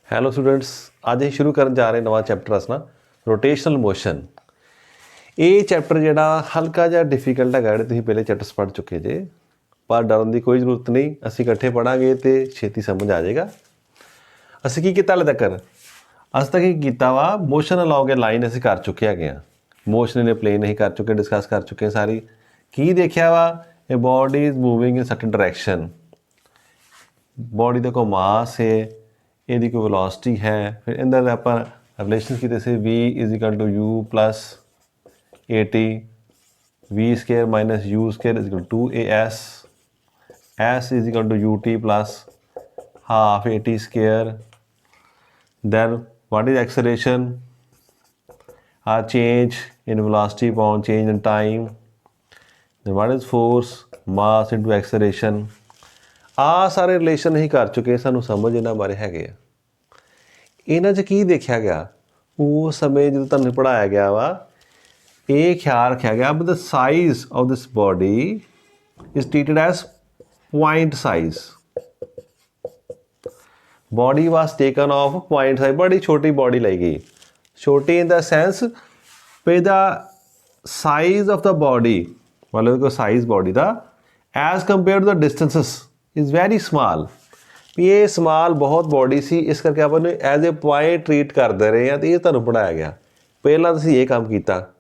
Hello students, ਅੱਜ ਅਸੀਂ ਸ਼ੁਰੂ ਕਰਨ ਜਾ ਰਹੇ ਨਵਾਂ ਚੈਪਟਰ ਅਸਨਾ ਰੋਟੇਸ਼ਨਲ ਮੋਸ਼ਨ। ਇਹ ਚੈਪਟਰ ਜਿਹੜਾ ਹਲਕਾ ਜਿਹਾ ਡਿਫੀਕਲਟ ਹੈਗਾ, ਜਿਹੜੇ ਤੁਸੀਂ ਪਹਿਲੇ ਚੈਪਟਰਸ ਪੜ੍ਹ ਚੁੱਕੇ ਜੇ, ਪਰ ਡਰਨ ਦੀ ਕੋਈ ਜ਼ਰੂਰਤ ਨਹੀਂ। ਅਸੀਂ ਇਕੱਠੇ ਪੜ੍ਹਾਂਗੇ ਤੇ ਛੇਤੀ ਸਮਝ ਆ ਜਾਏਗਾ। ਅਸੀਂ ਕੀ ਕੀਤਾ ਹਾਲੇ ਤੱਕ? ਅੱਜ ਤੱਕ ਕੀ ਕੀਤਾ ਵਾ, ਮੋਸ਼ਨ ਅਲੋਂਗ ਏ ਲਾਈਨ ਅਸੀਂ ਕਰ ਚੁੱਕੇ ਹੈਗੇ ਹਾਂ। ਮੋਸ਼ਨ ਇਨ ਪਲੇਨ ਅਸੀਂ ਕਰ ਚੁੱਕੇ, ਡਿਸਕਸ ਕਰ ਚੁੱਕੇ ਸਾਰੀ। ਕੀ ਦੇਖਿਆ ਵਾ? ਇਹ body is moving in certain direction. Body ਦਾ ਕੋਈ ਮਾਸ ਹੈ, ਇਹਦੀ ਕੋਈ ਵੈਲੋਸਿਟੀ ਹੈ। ਫਿਰ ਇਹਨਾਂ ਦਾ ਆਪਾਂ ਰਿਲੇਸ਼ਨ ਕੀਤੇ ਸੀ, v = u + at, v² - u² = 2as, s = ut + ½ at². Then what is acceleration? Change in velocity upon change in time. Then what is force? Mass into acceleration. ਆ ਸਾਰੇ ਰਿਲੇਸ਼ਨ ਅਸੀਂ ਕਰ ਚੁੱਕੇ, ਸਾਨੂੰ ਸਮਝ ਇਹਨਾਂ ਬਾਰੇ ਹੈਗੇ ਆ। ਇਹਨਾਂ 'ਚ ਕੀ ਦੇਖਿਆ ਗਿਆ? ਉਸ ਸਮੇਂ ਜਦੋਂ ਤੁਹਾਨੂੰ ਪੜ੍ਹਾਇਆ ਗਿਆ ਵਾ, ਇਹ ਖਿਆਲ ਰੱਖਿਆ ਗਿਆ ਵੀ the size of this body is treated as point size. Body was taken of point size. ਬੜੀ ਛੋਟੀ ਬੋਡੀ ਲਈ ਗਈ। ਛੋਟੀ ਇਨ ਦਾ ਸੈਂਸ ਵੀ the size of the body, ਮਤਲਬ ਕਿ ਸਾਈਜ਼ ਬੋਡੀ ਦਾ as compare to the distances is very small. ਵੀ ਇਹ ਸਮਾਲ ਬਹੁਤ ਬੋਡੀ ਸੀ, ਇਸ ਕਰਕੇ ਆਪਾਂ ਨੂੰ ਐਜ਼ ਏ ਪੁਆਇੰਟ ਟਰੀਟ ਕਰਦੇ ਰਹੇ ਹਾਂ। ਅਤੇ ਇਹ ਤੁਹਾਨੂੰ ਪੜ੍ਹਾਇਆ ਗਿਆ। ਪਹਿਲਾਂ ਤੁਸੀਂ ਇਹ ਕੰਮ ਕੀਤਾ,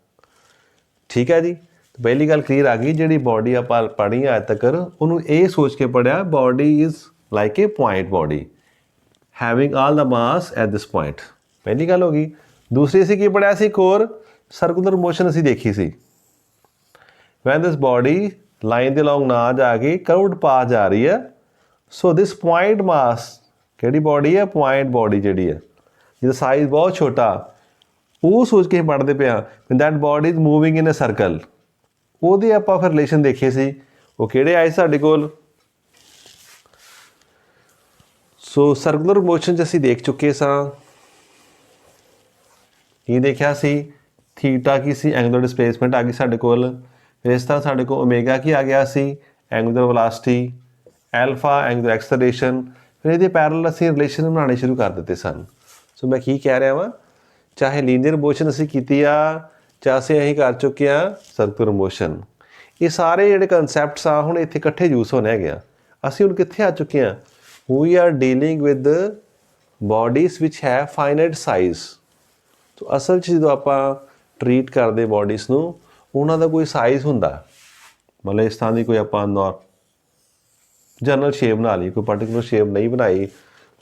ਠੀਕ ਹੈ ਜੀ। ਪਹਿਲੀ ਗੱਲ ਕਲੀਅਰ ਆ ਗਈ। ਜਿਹੜੀ ਬੋਡੀ ਆਪਾਂ ਪੜ੍ਹੀ ਅੱਜ ਤੱਕ, ਉਹਨੂੰ ਇਹ ਸੋਚ ਕੇ ਪੜ੍ਹਿਆ body is like A point body having all the mass at this point. ਪਹਿਲੀ ਗੱਲ ਹੋ ਗਈ। ਦੂਸਰੀ ਅਸੀਂ ਕੀ ਪੜ੍ਹਿਆ ਸੀ? ਇੱਕ ਹੋਰ ਸਰਕੂਲਰ ਮੋਸ਼ਨ ਅਸੀਂ ਦੇਖੀ ਸੀ। ਵੈਨ ਦਿਸ ਬੋਡੀ ਲਾਈਨ ਦੇ ਅਲੋਂਗ ਨਾ ਜਾ ਕੇ ਕਰਵਡ ਪਾਥ ਜਾ ਰਹੀ ਹੈ। ਸੋ ਦਿਸ ਪੁਆਇੰਟ ਮਾਸ, ਕਿਹੜੀ ਬੋਡੀ ਹੈ? ਪੁਆਇੰਟ ਬੋਡੀ ਜਿਹੜੀ ਹੈ, ਜਿਹਦਾ ਸਾਈਜ਼ ਬਹੁਤ ਛੋਟਾ, ਉਹ ਸੋਚ ਕੇ ਪੜ੍ਹਦੇ ਪਿਆ that body is moving in a circle. ਉਹਦੇ ਆਪਾਂ ਫਿਰ ਰਿਲੇਸ਼ਨ ਦੇਖੇ ਸੀ। ਉਹ ਕਿਹੜੇ ਆਏ ਸਾਡੇ ਕੋਲ? ਸੋ ਸਰਕੂਲਰ ਮੋਸ਼ਨ 'ਚ ਅਸੀਂ ਦੇਖ ਚੁੱਕੇ ਸਾਂ। ਕੀ ਦੇਖਿਆ ਸੀ? ਥੀਟਾ ਕੀ ਸੀ? ਐਂਗੂਲਰ ਡਿਸਪਲੇਸਮੈਂਟ ਆ ਗਈ ਸਾਡੇ ਕੋਲ। ਫਿਰ ਇਸ ਤਰ੍ਹਾਂ ਸਾਡੇ ਕੋਲ ਓਮੇਗਾ ਕੀ ਆ ਗਿਆ ਸੀ? Angular velocity. Alpha angular acceleration. ਫਿਰ ਇਹਦੇ ਪੈਰਲਲ ਅਸੀਂ ਰਿਲੇਸ਼ਨ ਬਣਾਉਣੇ ਸ਼ੁਰੂ ਕਰ ਦਿੱਤੇ ਸਨ। ਸੋ ਮੈਂ ਕੀ ਕਹਿ ਰਿਹਾ ਵਾਂ, ਚਾਹੇ ਲੀਨੀਅਰ ਮੋਸ਼ਨ ਅਸੀਂ ਕੀਤੀ ਆ, ਚਾਹੇ ਅਸੀਂ ਕਰ ਚੁੱਕੇ ਹਾਂ ਸਰਕੂਲਰ ਮੋਸ਼ਨ। ਇਹ ਸਾਰੇ ਜਿਹੜੇ ਕਨਸੈਪਟਸ ਆ, ਹੁਣ ਇੱਥੇ ਇਕੱਠੇ ਯੂਜ਼ ਹੋਣੇ ਹੈਗੇ ਆ। ਅਸੀਂ ਹੁਣ ਕਿੱਥੇ ਆ ਚੁੱਕੇ ਹਾਂ? We are dealing with bodies ਵਿਚ ਹੈ ਫਾਈਨਾਈਟ ਸਾਈਜ਼। ਸੋ ਅਸਲ 'ਚ ਜਦੋਂ ਆਪਾਂ ਟਰੀਟ ਕਰਦੇ ਬੋਡੀਜ਼ ਨੂੰ, ਉਹਨਾਂ ਦਾ ਕੋਈ ਸਾਈਜ਼ ਹੁੰਦਾ। ਮਤਲਬ ਇਸ ਤਰ੍ਹਾਂ ਦੀ ਕੋਈ ਆਪਾਂ ਜਨਰਲ ਸ਼ੇਪ ਬਣਾ ਲਈ, ਕੋਈ ਪਾਰਟੀਕੂਲਰ ਸ਼ੇਪ ਨਹੀਂ ਬਣਾਈ।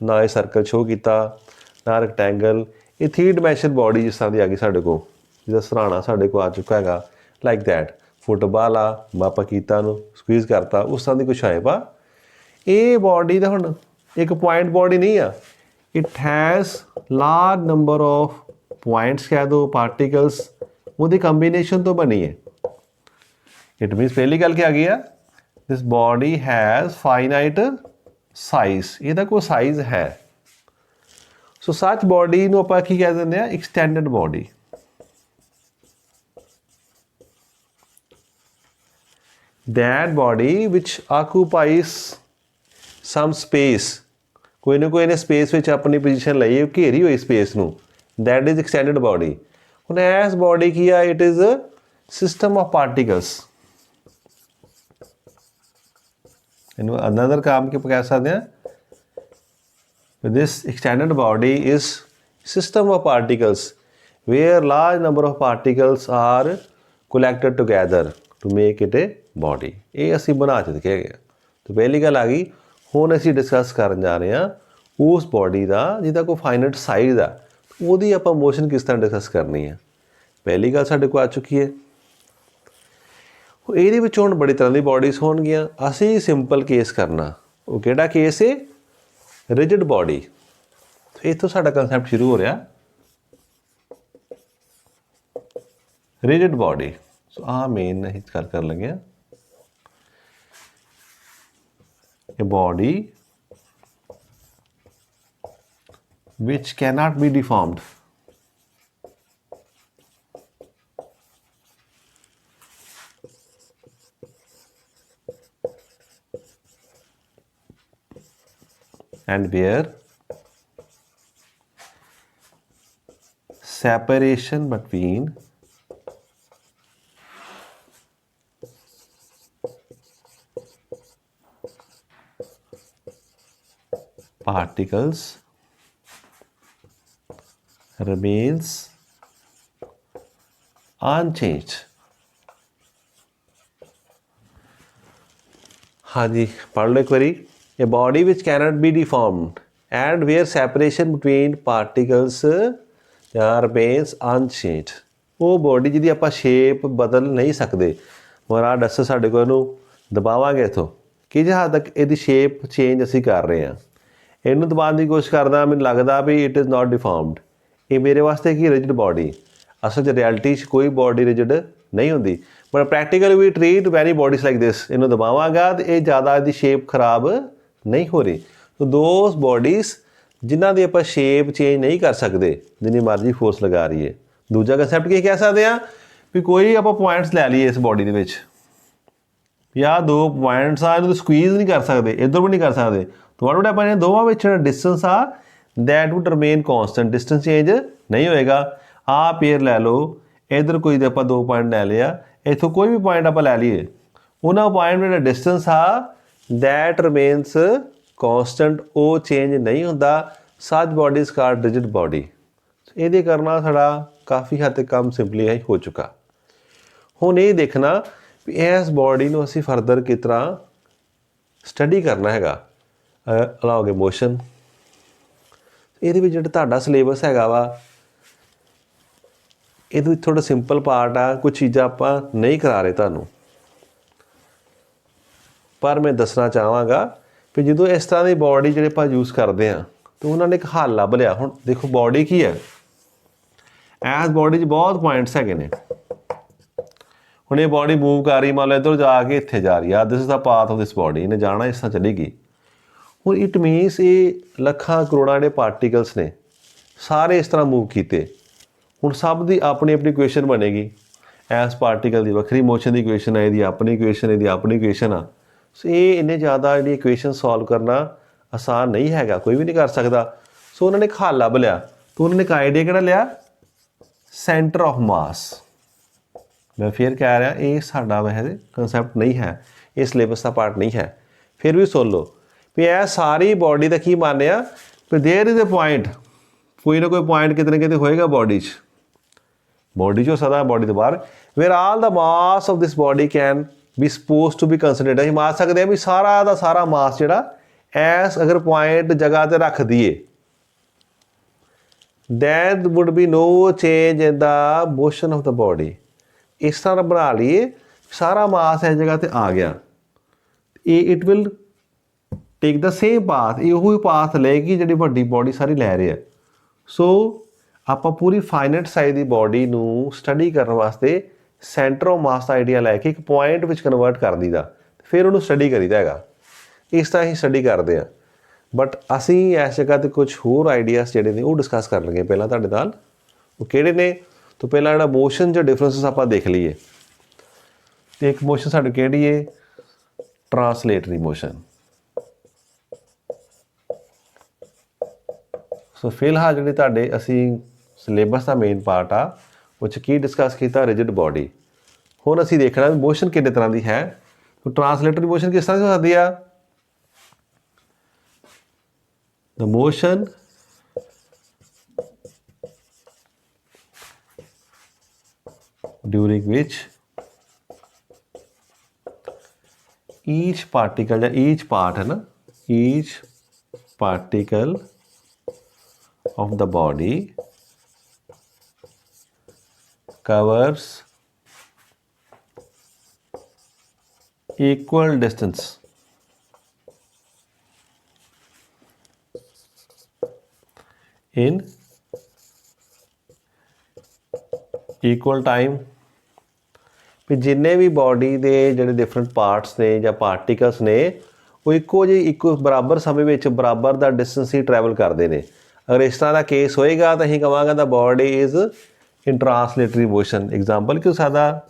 ਨਾ ਇਹ ਸਰਕਲ ਸ਼ੋਅ ਕੀਤਾ, ਨਾ ਰੈਕਟੈਂਗਲ। ਇਹ 3 ਡਾਇਮੈਂਸ਼ਨ ਬੋਡੀ ਜਿਸ ਤਰ੍ਹਾਂ ਦੀ ਆ ਗਈ ਸਾਡੇ ਕੋਲ, ਜਿਹਦਾ ਸਰਾਣਾ ਸਾਡੇ ਕੋਲ ਆ ਚੁੱਕਾ ਹੈਗਾ ਲਾਈਕ ਦੈਟ। ਫੁੱਟਬਾਲ ਆ, ਆਪਾਂ ਕੀਤਾ ਨੂੰ ਸਕਵੀਜ਼ ਕਰਤਾ, ਉਸ ਤਰ੍ਹਾਂ ਦੀ ਕੁਛ ਸ਼ੇਪ ਆ। ਇਹ ਬੋਡੀ ਦਾ ਹੁਣ ਇੱਕ ਪੁਆਇੰਟ ਬੋਡੀ ਨਹੀਂ ਆ। It has large number of points, ਕਹਿ ਦਿਓ ਪਾਰਟੀਕਲਸ, ਉਹਦੀ ਕੰਬੀਨੇਸ਼ਨ ਤੋਂ ਬਣੀ ਹੈ। ਇਟ ਮੀਨਸ ਪਹਿਲੀ ਗੱਲ ਕੀ ਆ ਗਈ ਆ? ਦਿਸ ਬੋਡੀ ਹੈਜ਼ ਫਾਈਨਾਈਟ ਸਾਈਜ਼। ਇਹਦਾ ਕੋਈ ਸਾਈਜ਼ ਹੈ। ਸੋ ਸੱਚ ਬੋਡੀ ਨੂੰ ਆਪਾਂ ਕੀ ਕਹਿ ਦਿੰਦੇ ਆ? Extended body. that body which occupies some space, ਕੋਈ ਨਾ ਕੋਈ ਇਹਨੇ ਸਪੇਸ ਵਿੱਚ ਆਪਣੀ ਪੋਜੀਸ਼ਨ ਲਈ, ਉਹ ਘੇਰੀ ਹੋਈ ਸਪੇਸ ਨੂੰ, that is extended body. ਹੁਣ ਐਸ ਬੋਡੀ ਕੀ ਆ? It is a system of particles. ਇਹਨੂੰ ਅਨਦਰ ਕੰਮ ਕੀ ਕਹਿ ਸਕਦੇ ਹਾਂ? This extended body is system of particles where large number of particles are collected together to make it a body. ਇਹ ਅਸੀਂ ਬਣਾ ਚੁੱਕੇ ਹੈਗੇ ਆ। ਤਾਂ ਪਹਿਲੀ ਗੱਲ ਆ ਗਈ। ਹੁਣ ਅਸੀਂ ਡਿਸਕਸ ਕਰਨ ਜਾ ਰਹੇ ਹਾਂ ਉਸ ਬੋਡੀ ਦਾ ਜਿਹਦਾ ਕੋਈ ਫਾਈਨਾਈਟ ਸਾਈਜ਼ ਆ, ਉਹਦੀ ਆਪਾਂ ਮੋਸ਼ਨ ਕਿਸ ਤਰ੍ਹਾਂ ਡਿਸਕਸ ਕਰਨੀ ਹੈ। ਪਹਿਲੀ ਗੱਲ ਸਾਡੇ ਕੋਲ ਆ ਚੁੱਕੀ ਹੈ। ਇਹਦੇ ਵਿੱਚ ਹੁਣ ਬੜੀ ਤਰ੍ਹਾਂ ਦੀ ਬੋਡੀਜ਼ ਹੋਣਗੀਆਂ। ਅਸੀਂ ਸਿੰਪਲ ਕੇਸ ਕਰਨਾ। ਉਹ ਕਿਹੜਾ ਕੇਸ ਹੈ? Rigid body. ਇੱਥੋਂ ਸਾਡਾ ਕਨਸੈਪਟ ਸ਼ੁਰੂ ਹੋ ਰਿਹਾ, ਰਿਜਿਡ ਬੋਡੀ। ਸੋ ਆਹ ਮੇਨ ਅਸੀਂ ਗੱਲ ਕਰਨ ਲੱਗੇ ਹਾਂ। A body which cannot be deformed. And where separation between particles remains unchanged। हाँ जी, पढ़ लो एक बारी। A body which cannot be deformed and where separation between particles remains unchanged। ਉਹ ਬੋਡੀ ਜਿਹਦੀ ਆਪਾਂ ਸ਼ੇਪ ਬਦਲ ਨਹੀਂ ਸਕਦੇ, ਮਗਰ ਆਹ ਡਸਟਰ ਸਾਡੇ ਕੋਲ ਇਹਨੂੰ ਦਬਾਵਾਂਗੇ ਇੱਥੋਂ, ਕਿਸ ਹੱਦ ਤੱਕ ਇਹਦੀ ਸ਼ੇਪ ਚੇਂਜ ਅਸੀਂ ਕਰ ਰਹੇ ਹਾਂ। ਇਹਨੂੰ ਦਬਾਉਣ ਦੀ ਕੋਸ਼ਿਸ਼ ਕਰਦਾ, ਮੈਨੂੰ ਲੱਗਦਾ ਵੀ ਇਟ ਇਜ਼ ਨਾਟ ਡਿਫਾਰਮਡ। ਇਹ ਮੇਰੇ ਵਾਸਤੇ ਕੀ ਰਿਜਿਡ ਬੋਡੀ, ਅਸਲ 'ਚ ਰਿਐਲਿਟੀ 'ਚ ਕੋਈ ਬੋਡੀ ਰਿਜਿਡ ਨਹੀਂ ਹੁੰਦੀ, but practical we treat very bodies like this. ਇਹਨੂੰ ਦਬਾਵਾਂਗਾ ਤੇ ਇਹ ਜ਼ਿਆਦਾ ਇਹਦੀ ਸ਼ੇਪ ਖਰਾਬ ਨਹੀਂ ਹੋ ਰਹੀ। ਸੋ ਦੋਜ਼ ਬੋਡੀਜ਼ ਜਿਨ੍ਹਾਂ ਦੀ ਆਪਾਂ ਸ਼ੇਪ ਚੇਂਜ ਨਹੀਂ ਕਰ ਸਕਦੇ ਜਿੰਨੀ ਮਰਜ਼ੀ ਫੋਰਸ ਲਗਾ ਰਹੀਏ। ਦੂਜਾ ਕੰਸੈਪਟ ਕੀ ਕਹਿ ਸਕਦੇ ਹਾਂ ਵੀ ਕੋਈ ਆਪਾਂ ਪੁਆਇੰਟਸ ਲੈ ਲਈਏ ਇਸ ਬੋਡੀ ਦੇ ਵਿੱਚ, ਜਾਂ ਦੋ ਪੁਆਇੰਟਸ ਆ, ਇਹਨੂੰ ਸਕੁਈਜ਼ ਨਹੀਂ ਕਰ ਸਕਦੇ, ਇੱਧਰ ਵੀ ਨਹੀਂ ਕਰ ਸਕਦੇ, ਤੁਹਾਡੇ ਆਪਾਂ ਇਹਨਾਂ ਦੋਵਾਂ ਵਿੱਚ ਡਿਸਟੈਂਸ ਆ that would remain constant, distance change ਨਹੀਂ ਹੋਏਗਾ। ਆਹ ਪੇਅਰ ਲੈ ਲਓ, ਇੱਧਰ ਕੋਈ ਦੇ ਆਪਾਂ 2 ਪੁਆਇੰਟ ਲੈ ਲਿਆ, ਇੱਥੋਂ ਕੋਈ ਵੀ ਪੁਆਇੰਟ ਆਪਾਂ ਲੈ ਲਈਏ, ਉਹਨਾਂ ਪੁਆਇੰਟ ਜਿਹੜਾ ਡਿਸਟੈਂਸ ਆ ਦੈਟ ਰਿਮੇਨਸ ਕੌਨਸਟੈਂਟ, ਉਹ ਚੇਂਜ ਨਹੀਂ ਹੁੰਦਾ। ਸੱਚ body is called rigid body. ਇਹਦੇ ਕਰਨਾ ਸਾਡਾ ਕਾਫੀ ਹੱਦ ਤੱਕ ਕੰਮ ਸਿੰਪਲੀਫਾਈ ਹੋ ਚੁੱਕਾ। ਹੁਣ ਇਹ ਦੇਖਣਾ ਵੀ ਇਸ ਬੋਡੀ ਨੂੰ ਅਸੀਂ ਫਰਦਰ ਕਿਸ ਤਰ੍ਹਾਂ ਸਟੱਡੀ ਕਰਨਾ ਹੈਗਾ। ਅਲਾਓਗੇ ਮੋਸ਼ਨ, ਇਹਦੇ ਵਿੱਚ ਜਿਹੜਾ ਤੁਹਾਡਾ ਸਿਲੇਬਸ ਹੈਗਾ ਵਾ, ਇਹਦੇ ਵਿੱਚ ਥੋੜਾ ਸਿੰਪਲ ਪਾਰਟ ਆ, ਕੁਝ ਚੀਜ਼ਾਂ ਆਪਾਂ ਨਹੀਂ ਕਰਾ ਰਹੇ ਤੁਹਾਨੂੰ, ਪਰ ਮੈਂ ਦੱਸਣਾ ਚਾਹਾਂਗਾ ਵੀ ਜਦੋਂ ਇਸ ਤਰ੍ਹਾਂ ਦੀ ਬੋਡੀ ਜਿਹੜੇ ਆਪਾਂ ਯੂਜ਼ ਕਰਦੇ ਹਾਂ ਤਾਂ ਉਹਨਾਂ ਨੇ ਇੱਕ ਹੱਲ ਲੱਭ ਲਿਆ। ਹੁਣ ਦੇਖੋ ਬੋਡੀ ਕੀ ਹੈ, ਐਸ ਬੋਡੀ 'ਚ ਬਹੁਤ ਪੁਆਇੰਟਸ ਹੈਗੇ ਨੇ। ਹੁਣ ਇਹ ਬੋਡੀ ਮੂਵ ਕਰ ਰਹੀ, ਮੰਨ ਲਓ ਇੱਧਰ ਜਾ ਕੇ ਇੱਥੇ ਜਾ ਰਹੀ ਆ, this is the path of this body, ਇਹਨੇ ਜਾਣਾ ਇਸ ਤਰ੍ਹਾਂ ਚੱਲੇਗੀ। ਹੁਣ ਇਟ ਮੀਨਸ ਇਹ ਲੱਖਾਂ ਕਰੋੜਾਂ ਜਿਹੜੇ ਪਾਰਟੀਕਲਸ ਨੇ ਸਾਰੇ ਇਸ ਤਰ੍ਹਾਂ ਮੂਵ ਕੀਤੇ। ਹੁਣ ਸਭ ਦੀ ਆਪਣੀ ਆਪਣੀ ਇਕੁਏਸ਼ਨ ਬਣੇਗੀ। ਐਸ ਪਾਰਟੀਕਲ ਦੀ ਵੱਖਰੀ ਮੋਸ਼ਨ ਦੀ ਇਕੁਏਸ਼ਨ ਹੈ, ਇਹਦੀ ਆਪਣੀ ਇਕੁਏਸ਼ਨ, ਇਹਦੀ ਆਪਣੀ ਇਕੁਏਸ਼ਨ ਆ। ਸੋ ਇਹ ਇੰਨੇ ਜ਼ਿਆਦਾ ਜਿਹੜੀ ਇਕੁਏਸ਼ਨ ਸੋਲਵ ਕਰਨਾ ਆਸਾਨ ਨਹੀਂ ਹੈਗਾ, ਕੋਈ ਵੀ ਨਹੀਂ ਕਰ ਸਕਦਾ। ਸੋ ਉਹਨਾਂ ਨੇ ਇੱਕ ਹੱਲ ਲੱਭ ਲਿਆ। ਤਾਂ ਉਹਨਾਂ ਨੇ ਇੱਕ ਆਈਡੀਆ ਕਿਹੜਾ ਲਿਆ, ਸੈਂਟਰ ਆਫ ਮਾਸ। ਮੈਂ ਫਿਰ ਕਹਿ ਰਿਹਾ ਇਹ ਸਾਡਾ ਵੈਸੇ ਕੰਸੈਪਟ ਨਹੀਂ ਹੈ, ਇਹ ਸਿਲੇਬਸ ਦਾ ਪਾਰਟ ਨਹੀਂ ਹੈ, ਫਿਰ ਵੀ ਸੁਣ ਲਓ ਵੀ ਇਹ ਸਾਰੀ ਬੋਡੀ ਦਾ ਕੀ ਮੰਨਿਆ ਵੀ ਦੇਅਰ ਇਜ਼ ਅ ਪੁਆਇੰਟ, ਕੋਈ ਨਾ ਕੋਈ ਪੁਆਇੰਟ ਕਿਤੇ ਨਾ ਕਿਤੇ ਹੋਏਗਾ ਬੋਡੀ 'ਚ, ਬੋਡੀ 'ਚ ਹੋ ਸਕਦਾ ਬੋਡੀ ਤੋਂ ਬਾਹਰ, where all the mass of this body can be suppose to be considered. ਅਸੀਂ ਮੰਨ ਸਕਦੇ ਹਾਂ ਵੀ ਸਾਰਾ ਦਾ ਸਾਰਾ ਮਾਸ ਜਿਹੜਾ ਐਸ ਅਗਰ ਪੁਆਇੰਟ ਜਗ੍ਹਾ 'ਤੇ ਰੱਖ ਦਈਏ, there would be no change in the motion of the body। ਇਸ ਤਰ੍ਹਾਂ ਬਣਾ ਲਈਏ ਸਾਰਾ ਮਾਸ ਇਸ ਜਗ੍ਹਾ 'ਤੇ ਆ ਗਿਆ, ਇਹ it will take the same path, ਇਹ ਉਹੀ ਪਾਥ ਲਏਗੀ ਜਿਹੜੀ ਵੱਡੀ ਬੋਡੀ ਸਾਰੀ ਲੈ ਰਹੀ ਹੈ। ਸੋ ਆਪਾਂ ਪੂਰੀ ਫਾਈਨਾਈਟ ਸਾਈਜ਼ ਦੀ ਬੋਡੀ ਨੂੰ ਸਟੱਡੀ ਕਰਨ ਵਾਸਤੇ centre of mass the idea ਲੈ ਕੇ ਇੱਕ ਪੁਆਇੰਟ ਵਿੱਚ ਕਨਵਰਟ ਕਰ ਦਈਦਾ, ਫਿਰ ਉਹਨੂੰ ਸਟੱਡੀ ਕਰੀਦਾ ਹੈਗਾ। ਇਸ ਤਰ੍ਹਾਂ ਹੀ ਸਟੱਡੀ ਕਰਦੇ ਹਾਂ। ਬਟ ਅਸੀਂ ਇਸ ਜਗ੍ਹਾ 'ਤੇ ਕੁਝ ਹੋਰ ਆਈਡੀਆਸ ਜਿਹੜੇ ਨੇ ਉਹ ਡਿਸਕਸ ਕਰ ਲਈਏ ਪਹਿਲਾਂ ਤੁਹਾਡੇ ਨਾਲ। ਉਹ ਕਿਹੜੇ ਨੇ? ਤਾਂ ਪਹਿਲਾਂ ਜਿਹੜਾ ਮੋਸ਼ਨ 'ਚ ਡਿਫਰੈਂਸਿਸ ਆਪਾਂ ਦੇਖ ਲਈਏ। ਅਤੇ ਇੱਕ ਮੋਸ਼ਨ ਸਾਡੀ ਕਿਹੜੀ ਹੈ? ਟਰਾਂਸਲੇਟਰੀ ਮੋਸ਼ਨ। ਸੋ ਫਿਲਹਾਲ ਜਿਹੜੇ ਤੁਹਾਡੇ ਅਸੀਂ ਸਿਲੇਬਸ ਦਾ ਮੇਨ ਪਾਰਟ ਆ ਉਹ 'ਚ ਕੀ ਡਿਸਕਸ ਕੀਤਾ? Rigid body. ਹੁਣ ਅਸੀਂ ਦੇਖਣਾ ਵੀ ਮੋਸ਼ਨ ਕਿੰਨੇ ਤਰ੍ਹਾਂ ਦੀ ਹੈ। ਟਰਾਂਸਲੇਟਰੀ ਮੋਸ਼ਨ ਕਿਸ ਤਰ੍ਹਾਂ ਦੀ ਹੋ ਸਕਦੀ ਆ? The motion during which each particle या each part है ना, each particle of the body covers equal distance in equal time। ਵੀ ਜਿੰਨੇ ਵੀ ਬੋਡੀ ਦੇ ਜਿਹੜੇ ਡਿਫਰੈਂਟ ਪਾਰਟਸ ਨੇ ਜਾਂ ਪਾਰਟੀਕਲਸ ਨੇ ਉਹ ਇੱਕੋ ਬਰਾਬਰ ਸਮੇਂ ਵਿੱਚ ਬਰਾਬਰ ਦਾ ਡਿਸਟੈਂਸ ਹੀ ਟਰੈਵਲ ਕਰਦੇ ਨੇ। ਅਗਰ ਇਸ ਤਰ੍ਹਾਂ ਦਾ ਕੇਸ ਹੋਏਗਾ ਤਾਂ ਅਸੀਂ ਕਹਾਂਗੇ the body is in translatory motion. Example ਕਿਉਂ ਸਾਦਾ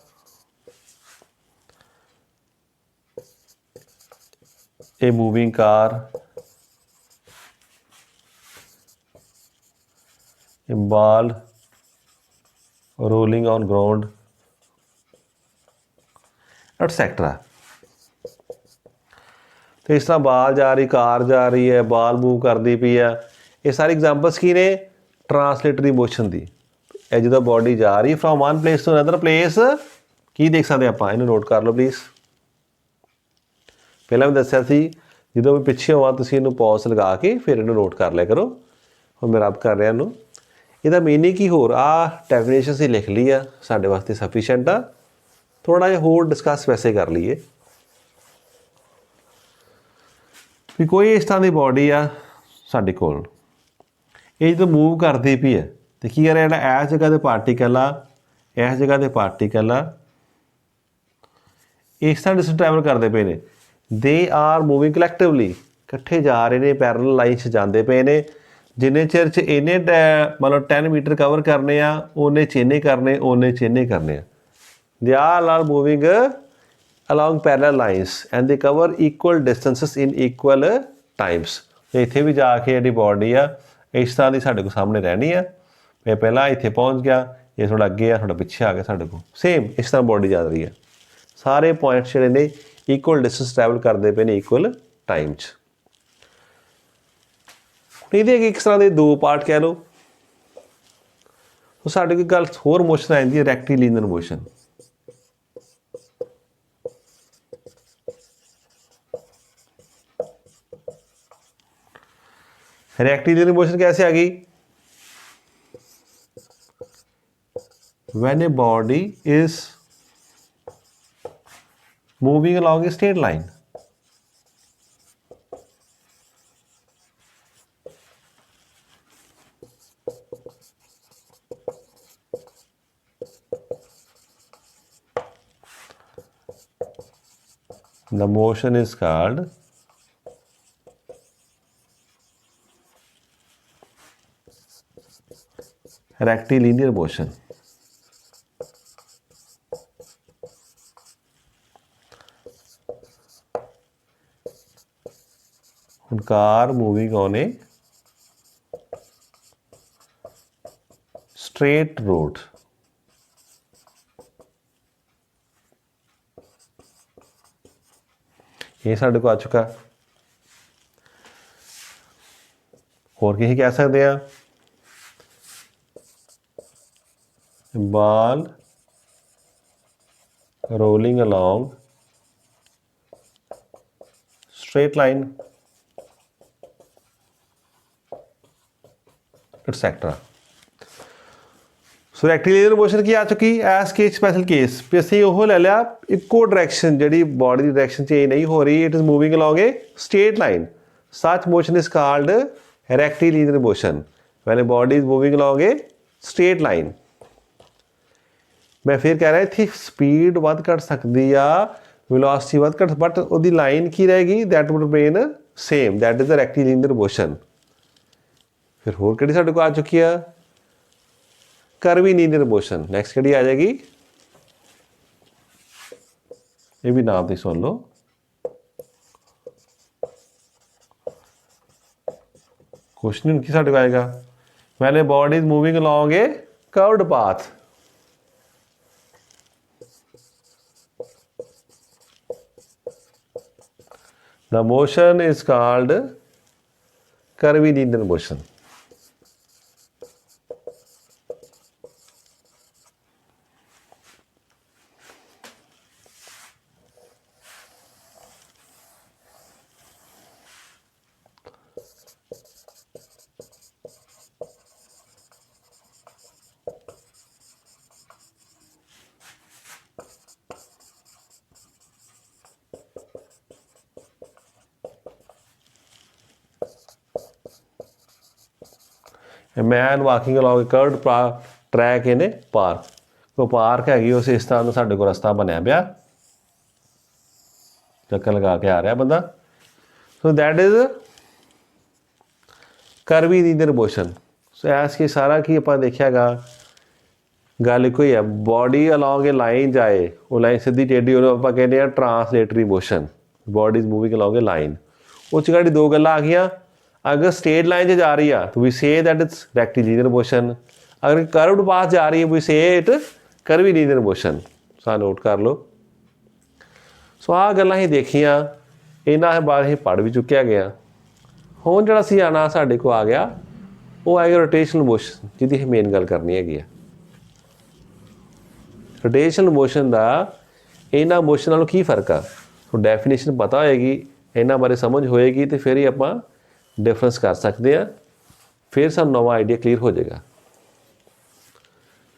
a moving car, a ball rolling on ground, etcetera. तो इस तरह बाल जा रही, कार जा रही है, बाल मूव करती पई है, ये सारी एग्जाम्पल्स की ने ट्रांसलेटरी मोशन की। जो बॉडी जा रही from one place to another place, की देख सकते आप, इन्हू नोट कर लो प्लीज़। पहला मैं दसिया सी जो मैं पिछे होवां तुसीं इहनूं पॉज लगा के फिर इन्हू नोट कर लिया करो। हुण मैं रब कर रहा इहनूं, इहदा मीनिंग की होर आ डेफिनेशन ही लिख ली आ, साडे वास्ते सफिशेंट आ। थोड़ा जिहा होर डिस्कस वैसे कर लीए भी कोई इस तरह की बॉडी आ साडे कोल, ये जो मूव करती पई है तो की कर रहा इस जगह के पार्टिकल आ, इस जगह के पार्टिकल आ इस तरह डिस्टेंस ट्रैवल करते पे ने, दे आर मूविंग कलैक्टिवली, इकट्ठे जा रहे हैं, पैरल लाइन च जाते पे ने। जिन्ने चिर च इन्ने मतलब 10 मीटर कवर करने आ, उन्ने च इन्ने करने, उन्ने च इन्ने करने आ। They are moving along parallel lines and they cover equal distances in equal times। इत्थे भी जाके जी बॉडी आ इस तरह की साढ़े को सामने रहनी है। मैं पहला इत्थे पहुँच गया, ये थोड़ा अगे आ, थोड़ा पिछे आ गया, साढ़े को सेम इस तरह बॉडी जा रही है। सारे पॉइंट्स जोड़े ने इक्वल डिस्टेंस ट्रैवल करते पे ने इक्वल टाइम च। ये एक तरह के दो पार्ट कह लो। तो साढ़े कोई गल होर मोशन आती है रेक्टिलिनियर मोशन। रेक्टिलिनियर मोशन कैसे आ गई? When a body is moving along a straight line, the motion is called rectilinear motion। car moving on a straight road, ये साढ़े को आ चुका। और की कह सकते हैं ball rolling along straight line, etcetera. So rectilinear motion की आ चुकी एस के स्पैशल केस भी असीं ओह ले लिया इक्को डायरैक्शन, जी बॉडी की डायरैक्शन चेंज नहीं हो रही, it is moving along a straight line, such motion is called rectilinear motion when a body is moving along a straight line. मैं फिर कह रहा इत्थे स्पीड वध घट सकती आ, वेलोसिटी वध घट, बट उसकी लाइन की रहेगी that would remain same, that is the rectilinear motion. फिर होर किहड़ी साडे को आ चुकी है कर्वीलिनियर मोशन। नैक्सट किहड़ी आ जाएगी, ये भी नाम तो सुन लो, क्वेश्चन की साडे को आएगा when a body is moving along A curved path, the motion is called curvilinear motion. A man walking along a curved track in a park। कोई पार्क हैगी, उस इस तरह का साडे को रस्ता बनया पिया, चक्कर लगा के आ रहा बंदा। So that is curvilinear motion. So ऐस की सारा की आप देखिएगा गल एक ही है, बॉडी अलॉन्ग ए लाइन जाए, वो लाइन सीधी टेढ़ी हो आप कहते हैं translatory motion, body is moving along A line. उस दो गल्लां आ गईयां, अगर स्ट्रेट लाइन से जा रही है तो we say that it's rectilinear motion, अगर कर्व्ड पाथ जा रही है we say it curvilinear motion. सा नोट कर लो। सो आ गल्लां ही देखियां, इन्हां बारे ही पढ़ भी चुकिया गया। हुण जिहड़ा सी आना साडे को आ गया वो है रोटेशनल मोशन, जिहदी मेन गल करनी हैगी आ। रोटेशनल मोशन का इन्हां मोशन नालों की फर्क आ, तो डेफिनेशन पता होएगी, इन्हां बारे समझ होएगी तो फिर ही आपां डिफरेंस कर सकते हैं, फिर सानूं नवा आइडिया क्लीयर हो जाएगा।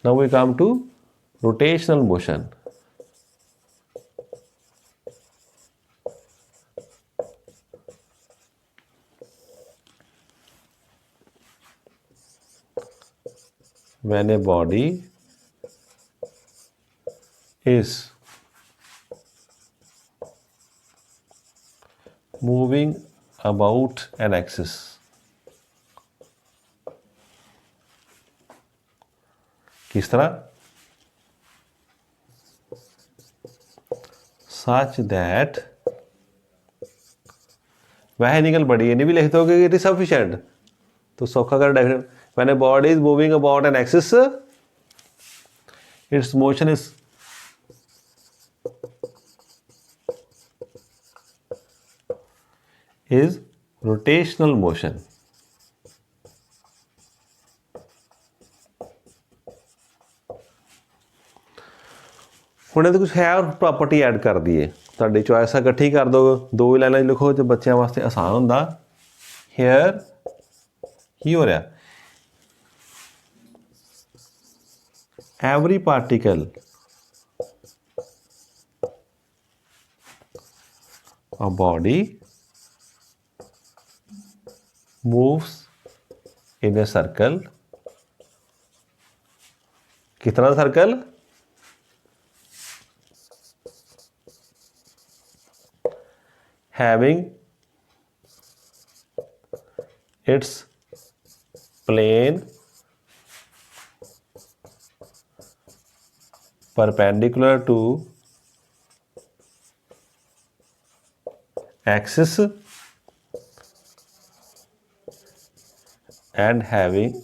Now we come to rotational motion. When a body is moving about an axis, किस तरह? Such that वह निकल पड़ी, ये नहीं भी लिख दोगे इट इज सफिशिएंट, तो सौखा कर definite. When a body is moving about an axis, its motion is rotational motion। ਹੁਣ ਇਹਦੇ ਕੁਝ ਹੈ प्रॉपर्टी ऐड कर दीए, ਤੁਹਾਡੀ ਚੋਇਸ ਇਕੱਠੀ ਕਰ ਦੋ, दो ही लाइनां लिखो जो ਬੱਚਿਆਂ वास्ते आसान ਹੁੰਦਾ। हेयर की हो रहा, every particle a body moves in a circle। कितना circle? having its plane perpendicular to axis and having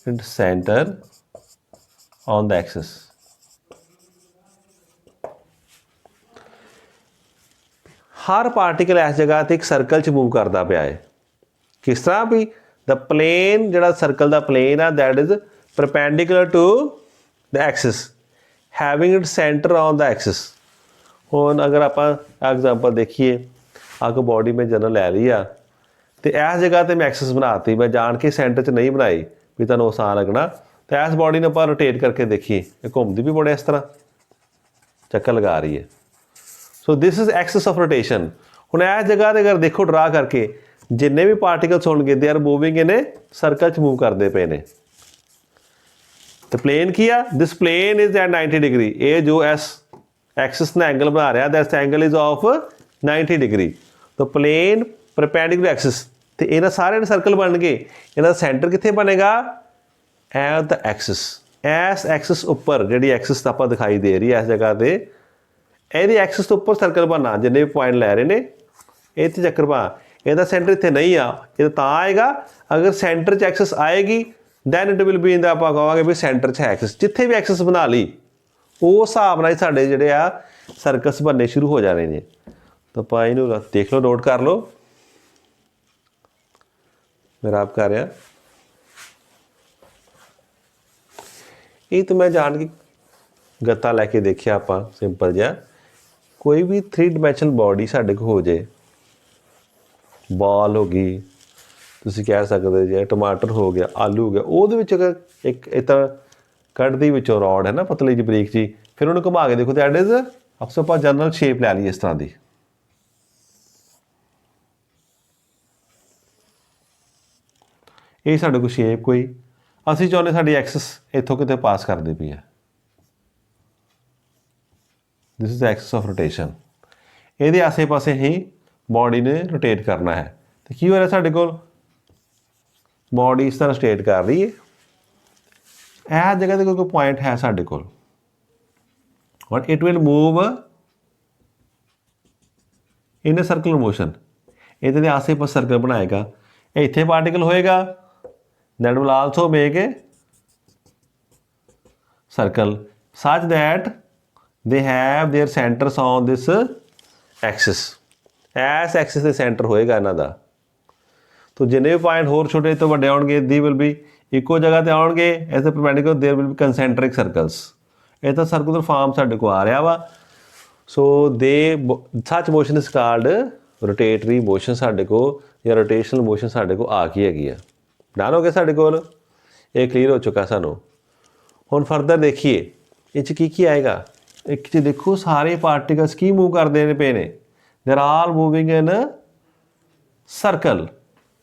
its center on the axis। Her particle इस जगह ते एक सर्कल च मूव करता पाया है। किस तरह भी द प्लेन जिहड़ा सर्कल का प्लेन आ that is perpendicular to the axis having it centre on the axis. हुण अगर आप एग्जाम्पल देखिए, अग बॉडी में जनरल लै ली आ तो इस जगह तो मैं एक्सिस बनाती, मैं जान के सेंटर च नहीं बनाई भी तुहानूं आसान लगना। तो इस बॉडी ने आप रोटेट करके देखिए घूमती भी बड़े इस तरह चक्कर लगा रही है। सो this is axis of rotation. हुण इस जगह ते अगर देखो ड्रा करके जिन्ने भी पार्टिकल्स होणगे they are moving in a circle च मूव करते पे ने। तो प्लेन की आ, this plane is at 90 degree. ये जो एस एक्सिस ने एंगल बना रहा that's angle is of 90 degree. तो प्लेन परपेंडिकुलर एक्सिस तो इन्हां सारे सर्कल बन गए। इन्हां दा सेंटर कित्थे बनेगा? At the axis. इस एक्सिस उपर जिहड़ी एक्सिस आपां दिखाई दे रही है इस जगह ते ਇਹਦੀ एक्सिस तो उपर सर्कल बनना, जिन्ने भी पॉइंट लै रहे हैं ये चक्कर पा। ਇਹਦਾ सेंटर इत्थे नहीं आ, ये तां आएगा अगर सेंटर च एक्सिस आएगी then it will be in the आपां कहांगे भी सेंटर च है एक्सिस। जिथे भी एक्सिस बना ली उस हिसाब नाल साडे जिहड़े आ सर्कल्स बनने शुरू हो जाने ने। तो आपां इहनूं देख लो, नोट कर लो, मेरा आप कर रहा ये तो मैं जान के गत्ता लैके देखिया आपां सिंपल जिहा। कोई भी 3 डायमैंशनल बॉडी साडे को हो जाए, बॉल हो गई, तुसीं कह सकते जे टमाटर हो गया, आलू हो गया, ਉਹਦੇ ਵਿੱਚ अगर एक इतना ਕੱਢਦੀ ਵਿੱਚੋਂ ਰੌਡ है ना पतली जी बरीक जी, फिर ਉਹਨੂੰ घुमा के देखो तो दैट इज अक्सर ਆਪਾਂ जनरल शेप लै ਲਈ इस तरह की। ਇਹ ਸਾਡੇ ਕੋਲ शेप कोई ਅਸੀਂ ਚਾਹੁੰਦੇ ਸਾਡੀ ਐਕਸਿਸ ਇੱਥੋਂ ਕਿਤੇ ਪਾਸ ਕਰਦੀ ਪਈ ਹੈ। This is axis of rotation. ये आसे पासे ही बॉडी ने रोटेट करना है। तो की हो रहा साढ़े को बॉडी इस तरह रोटेट कर रही है। इस जगह से कोई पॉइंट है साढ़े को और it will move in circular motion. ये आसे पासे सर्कल बनाएगा, इत्थे पार्टिकल होएगा, that will also make a circle such that they have their centers on this axis. S Axis ਦੇ ਸੈਂਟਰ ਹੋਏਗਾ ਇਹਨਾਂ ਦਾ। तो जिन्हें भी पॉइंट होर छोटे तो बड़े आउणगे दी विल बी इक्को जगह ते आउणगे as a perpendicular there will be concentric circles. ਇਹ ਤਾਂ ਸਰਕੂਲਰ ਫਾਰਮ ਸਾਡੇ ਕੋਲ ਆ ਰਿਹਾ ਵਾ। ਸੋ ਦੇ ਸੱਚ ਮੋਸ਼ਨ ਇਜ਼ ਕਾਲਡ ਰੋਟੇਟਰੀ ਮੋਸ਼ਨ ਸਾਡੇ ਕੋਲ ਜਾਂ ਰੋਟੇਸ਼ਨਲ ਮੋਸ਼ਨ ਸਾਡੇ ਕੋਲ ਆ ਕੀ ਹੈਗੀ ਆ। ਡਨ ਹੋ ਗਿਆ ਸਾਡੇ ਕੋਲ, ਇਹ ਕਲੀਅਰ ਹੋ ਚੁੱਕਾ ਸਾਨੂੰ। ਹੁਣ ਫਰਦਰ ਦੇਖੀਏ ਇਹ 'ਚ ਕੀ ਆਏਗਾ। ਇੱਕ 'ਚ ਦੇਖੋ ਸਾਰੇ ਪਾਰਟੀਕਲਸ ਕੀ ਮੂਵ ਕਰਦੇ ਨੇ ਪਏ ਨੇ, ਦੇਰ ਆਲ ਮੂਵਿੰਗ ਇਨ ਸਰਕਲ।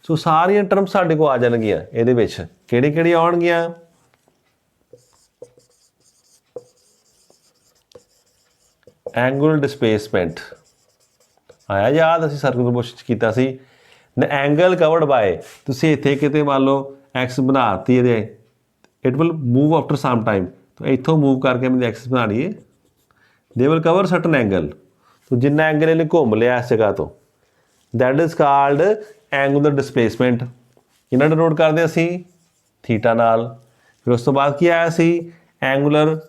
ਸੋ ਸਾਰੀਆਂ ਟਰਮ ਸਾਡੇ ਕੋਲ ਆ ਜਾਣਗੀਆਂ। ਇਹਦੇ ਵਿੱਚ ਕਿਹੜੀ ਆਉਣਗੀਆਂ, ਐਂਗੂਲਰ ਡਿਸਪਲੇਸਮੈਂਟ ਆਇਆ ਯਾਦ, ਅਸੀਂ ਸਰਕੂਲਰ ਮੋਸ਼ਨ 'ਚ ਕੀਤਾ ਸੀ। ਦ ਐਂਗਲ ਕਵਰਡ ਬਾਏ, ਤੁਸੀਂ ਇੱਥੇ ਕਿਤੇ ਮੰਨ ਲਓ ਐਕਸ ਬਣਾਤੀ ਇਹਦੇ, it will move after some time. ਤਾਂ ਇੱਥੋਂ ਮੂਵ ਕਰਕੇ ਮੈਨੂੰ ਐਕਸਿਸ ਬਣਾ ਲਈਏ, they will cover certain angle. ਤਾਂ ਜਿੰਨਾ ਐਂਗਲ ਇਹਨੇ ਘੁੰਮ ਲਿਆ ਇਸ ਜਗ੍ਹਾ ਤੋਂ, that is called angular displacement. ਇਹਨਾਂ ਨੂੰ ਨੋਟ ਕਰਦੇ ਅਸੀਂ ਥੀਟਾ ਨਾਲ। ਫਿਰ ਉਸ ਤੋਂ ਬਾਅਦ ਕੀ ਆਇਆ ਸੀ, ਐਂਗੂਲਰ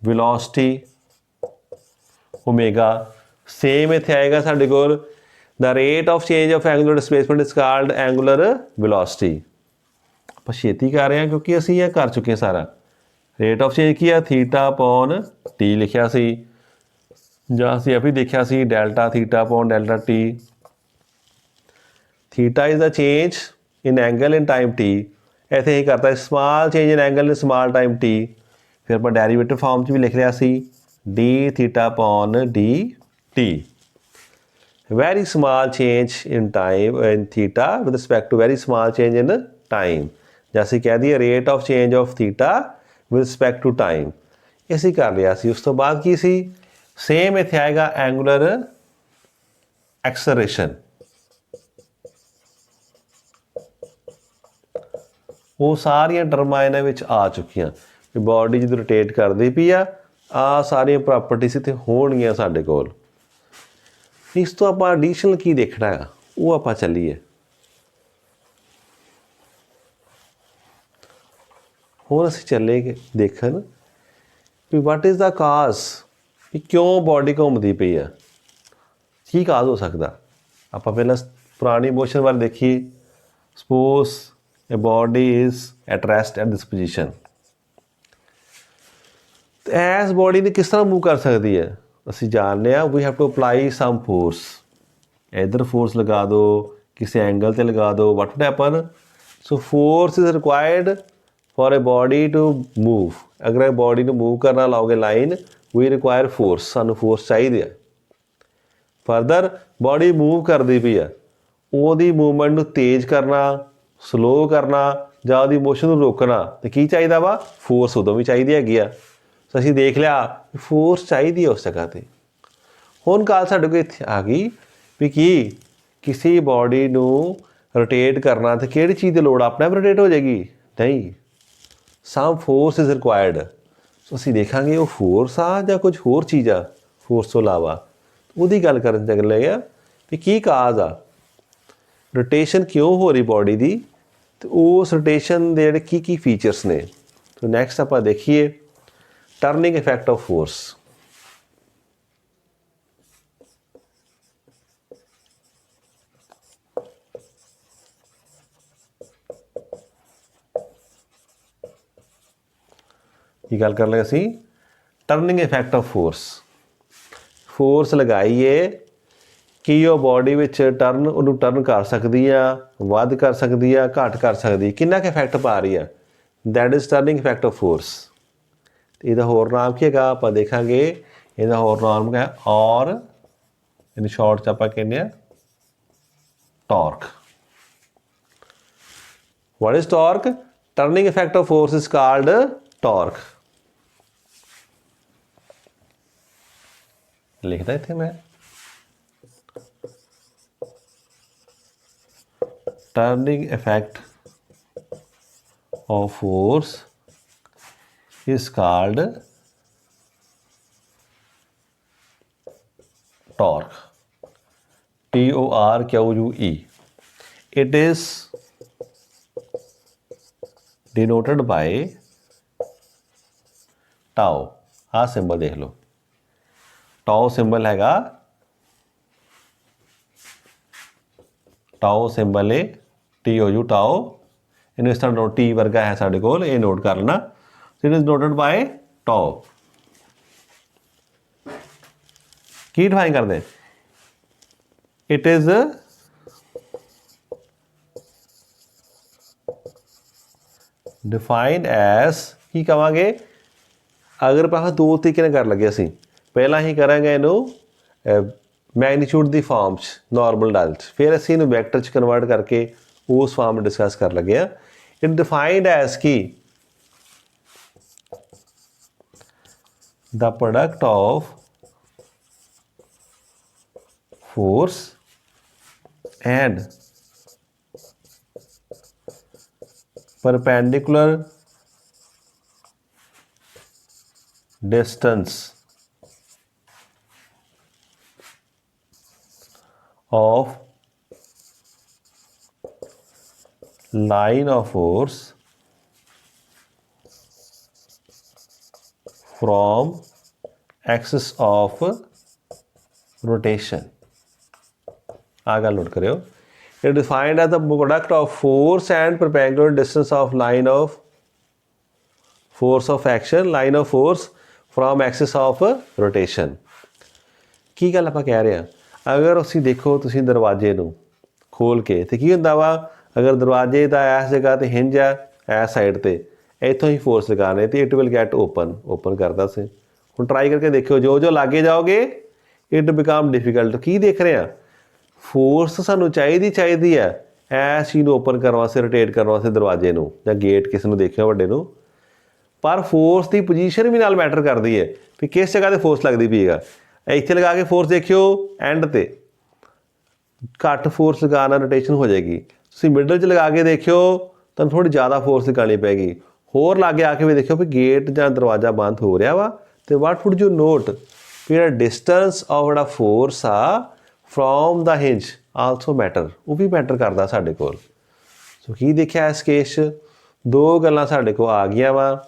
ਵੈਲੋਸਿਟੀ ओमेगा। सेम इत्थे आएगा साडे कोल the rate of change of angular displacement is called angular velocity. ਆਪਾਂ ਛੇਤੀ ਕਰ ਰਹੇ ਹਾਂ ਕਿਉਂਕਿ ਅਸੀਂ ਇਹ ਕਰ ਚੁੱਕੇ ਸਾਰਾ। ਰੇਟ ਆਫ ਚੇਂਜ ਕੀ ਆ, ਥੀਟਾ ਅਪੋਨ ਟੀ ਲਿਖਿਆ ਸੀ, ਜਾਂ ਅਸੀਂ ਇਹ ਵੀ ਦੇਖਿਆ ਸੀ delta theta upon delta T. Theta is the change in angle in time T. ਇੱਥੇ ਹੀ ਕਰਤਾ small change in angle in small time T. ਫਿਰ ਆਪਾਂ ਡੈਰੀਵੇਟਿਵ ਫਾਰਮ 'ਚ ਵੀ ਲਿਖ ਲਿਆ ਸੀ d theta upon dt, very small change in time in theta with respect to very small change in time। जैसे कह दिए rate of change of theta with respect to time। इसी कर लिया सी। उस तो बाद की सी सेम इत्थे आएगा एंगुलर एक्सलरेशन। वो सारियां टर्मां इन्हां विच आ चुकियां कि बॉडी जो रोटेट करती पई आ ਸਾਰੀਆਂ ਪ੍ਰੋਪਰਟੀਜ਼ ਇੱਥੇ ਹੋਣਗੀਆਂ ਸਾਡੇ ਕੋਲ। ਇਸ ਤੋਂ ਆਪਾਂ ਐਡੀਸ਼ਨਲ ਕੀ ਦੇਖਣਾ ਹੈ ਉਹ ਆਪਾਂ ਚੱਲੀਏ। ਹੁਣ ਅਸੀਂ ਚੱਲੇ ਦੇਖਣ ਵੀ ਵਾਟ ਇਜ਼ ਦਾ ਕਾਜ਼, ਕਿ ਕਿਉਂ ਬੋਡੀ ਘੁੰਮਦੀ ਪਈ ਆ, ਕੀ ਕਾਜ਼ ਹੋ ਸਕਦਾ। ਆਪਾਂ ਪਹਿਲਾਂ ਪੁਰਾਣੀ ਮੋਸ਼ਨ ਬਾਰੇ ਦੇਖੀਏ। Suppose A body is at rest at this position. S body ਨੇ ਕਿਸ ਤਰ੍ਹਾਂ ਮੂਵ ਕਰ ਸਕਦੀ ਹੈ, ਅਸੀਂ ਜਾਣਦੇ ਹਾਂ we have to apply some force. ਇੱਧਰ ਫੋਰਸ ਲਗਾ ਦਿਓ, ਕਿਸੇ ਐਂਗਲ 'ਤੇ ਲਗਾ ਦਿਓ, what would happen. So force is required for a body to move. अगर बॉडी ਨੂੰ मूव करना लाओगे लाइन, वी रिक्वायर फोर्स, ਸਾਨੂੰ फोर्स चाहिए। फर्दर बॉडी मूव करती पई आ, ਉਹਦੀ मूवमेंट ਨੂੰ तेज करना, स्लो करना ਜਾਂ ਉਹਦੀ मोशन ਨੂੰ रोकना, तो की चाहिए वा, फोर्स उदों भी चाहिए हैगी आ। सो ਅਸੀਂ देख लिया फोर्स चाहिए उस जगह ਤੇ। ਹੁਣ ਗੱਲ ਸਾਡੇ ਕੋਲ ਇੱਥੇ ਆ ਗਈ ਵੀ ਕੀ ਕਿਸੇ ਬੋਡੀ ਨੂੰ रोटेट करना तो ਕਿਹੜੀ ਚੀਜ਼ ਦੀ ਲੋੜ, ਆਪਣੇ ਆਪ रोटेट हो जाएगी नहीं, सम फोर्स इज़ रिक्वायर्ड। सो ਅਸੀਂ ਦੇਖਾਂਗੇ ਉਹ फोर्स आ ਜਾਂ कुछ होर चीज़ आ फोर्स ਤੋਂ ਇਲਾਵਾ, ਉਹਦੀ ਗੱਲ ਕਰਨ ਚੱਲੇ ਆ ਵੀ ਕੀ ਕਾਜ਼ ਆ, रोटेशन क्यों हो रही बॉडी ਦੀ, ਤੇ ਉਸ रोटेशन ਦੇ ਜਿਹੜੇ ਕੀ फीचर्स ने। तो नैक्सट ਆਪਾਂ देखिए टर्निंग इफेक्ट ऑफ फोर्स। ये गल कर ले असी turning effect of force. Force लगाइए कि ਉਹ बॉडी ਵਿੱਚ टर्न ਉਹਨੂੰ टर्न कर सकती है, ਵੱਧ कर सकती है, घट कर सकती, कितना क इफेक्ट पा रही है, that is turning effect of force. ਇਹਦਾ ਹੋਰ ਨਾਮ ਕੀ ਹੈਗਾ ਆਪਾਂ ਦੇਖਾਂਗੇ। ਇਹਦਾ ਹੋਰ ਨਾਮ ਹੈ ਔਰ ਇਹਨੂੰ ਸ਼ਾਰਟ 'ਚ ਆਪਾਂ ਕਹਿੰਦੇ ਆ torque. What is torque, turning effect of force is called torque. लिखता इत्थे मैं turning effect of force is called torque, TORQE। it is denoted by tau. आ सिंबल देख लो, टाओ सिंबल हैगा, टाओ सिंबल है TOU टाओ, इन्हें इस तरह नोट टी वर्गा है साढ़े कोल, ये नोट कर लेना। It is noted bye tau. की डिफाइन कर दें, इट इज डिफाइंड एज की कहांगे, अगर ਆਪਾਂ ਦੋ ਤਰੀਕੇ ਨਾਲ ਕਰ ਲੱਗੇ ਅਸੀਂ, ਪਹਿਲਾਂ ਹੀ ਕਰਾਂਗੇ ਇਹਨੂੰ ਮੈਗਨੀਟਿਊਡ ਦੀ ਫਾਰਮ 'ਚ ਨਾਰਮਲ ਡਾਲ 'ਚ, ਫਿਰ ਅਸੀਂ ਇਹਨੂੰ ਵੈਕਟਰ 'ਚ ਕਨਵਰਟ ਕਰਕੇ ਉਸ ਫਾਰਮ ਨੂੰ ਡਿਸਕਸ ਕਰ ਲੱਗੇ ਆ। It defined as Ki the product of force and perpendicular distance of line of force from axis of rotation। आ गल नोट करियो, it is defined as the product of force and perpendicular distance of line of force of action, line of force from axis of rotation। ਕੀ ਗੱਲ ਆਪਾਂ ਕਹਿ ਰਹੇ ਹਾਂ, ਅਗਰ ਅਸੀਂ ਦੇਖੋ ਤੁਸੀਂ ਦਰਵਾਜ਼ੇ ਨੂੰ ਖੋਲ ਕੇ ਤੇ ਕੀ ਹੁੰਦਾ ਵਾ, ਅਗਰ ਦਰਵਾਜ਼ੇ ਦਾ ਇਸ ਜਗ੍ਹਾ ਤੇ ਹਿੰਜ ਆ, ਇਸ ਸਾਈਡ ਤੇ ਇੱਥੋਂ ਹੀ ਫੋਰਸ ਲਗਾਣੇ ਤੇ ਇਟ ਵਿਲ ਗੈਟ ਓਪਨ ਕਰਦਾ ਸੀ। ਹੁਣ ਟਰਾਈ ਕਰਕੇ ਦੇਖਿਓ, ਜੋ ਜੋ ਲਾਗੇ ਜਾਓਗੇ ਇਟ ਬਿਕਮ ਡਿਫਿਕਲਟ। ਕੀ ਦੇਖ ਰਹੇ ਆ, ਫੋਰਸ ਸਾਨੂੰ ਚਾਹੀਦੀ ਹੈ ਇਸ ਚੀਜ਼ ਨੂੰ ਓਪਨ ਕਰਨ ਵਾਸਤੇ, ਰੋਟੇਟ ਕਰਨ ਵਾਸਤੇ ਦਰਵਾਜ਼ੇ ਨੂੰ ਜਾਂ ਗੇਟ ਕਿਸੇ ਨੂੰ ਦੇਖਿਓ ਵੱਡੇ ਨੂੰ, ਪਰ ਫੋਰਸ ਦੀ ਪੋਜੀਸ਼ਨ ਵੀ ਨਾਲ ਮੈਟਰ ਕਰਦੀ ਹੈ ਵੀ ਕਿਸ ਜਗ੍ਹਾ 'ਤੇ ਫੋਰਸ ਲੱਗਦੀ ਪਈ ਹੈਗਾ। ਇੱਥੇ ਲਗਾ ਕੇ ਫੋਰਸ ਦੇਖਿਓ ਐਂਡ 'ਤੇ ਘੱਟ ਫੋਰਸ ਲਗਾਉਣ ਨਾਲ ਰੋਟੇਸ਼ਨ ਹੋ ਜਾਏਗੀ। ਤੁਸੀਂ ਮਿਡਲ 'ਚ ਲਗਾ ਕੇ ਦੇਖਿਓ ਤੁਹਾਨੂੰ ਥੋੜ੍ਹੀ ਜ਼ਿਆਦਾ ਫੋਰਸ ਲਗਾਉਣੀ ਪਏਗੀ। ਹੋਰ ਲਾਗੇ ਆ ਕੇ ਵੀ ਦੇਖਿਓ ਵੀ ਗੇਟ ਜਾਂ ਦਰਵਾਜ਼ਾ ਬੰਦ ਹੋ ਰਿਹਾ ਵਾ, ਤੇ ਵਾਟ ਵੁੱਡ ਯੂ ਨੋਟ, ਜਿਹੜਾ ਡਿਸਟੈਂਸ ਆਫ ਜਿਹੜਾ ਫੋਰਸ ਆ ਫਰੋਮ ਦਾ ਹਿੰਜ ਆਲਸੋ ਮੈਟਰ, ਉਹ ਵੀ ਮੈਟਰ ਕਰਦਾ ਸਾਡੇ ਕੋਲ। ਸੋ ਕੀ ਦੇਖਿਆ ਇਸ ਕੇਸ 'ਚ, ਦੋ ਗੱਲਾਂ ਸਾਡੇ ਕੋਲ ਆ ਗਈਆਂ ਵਾ।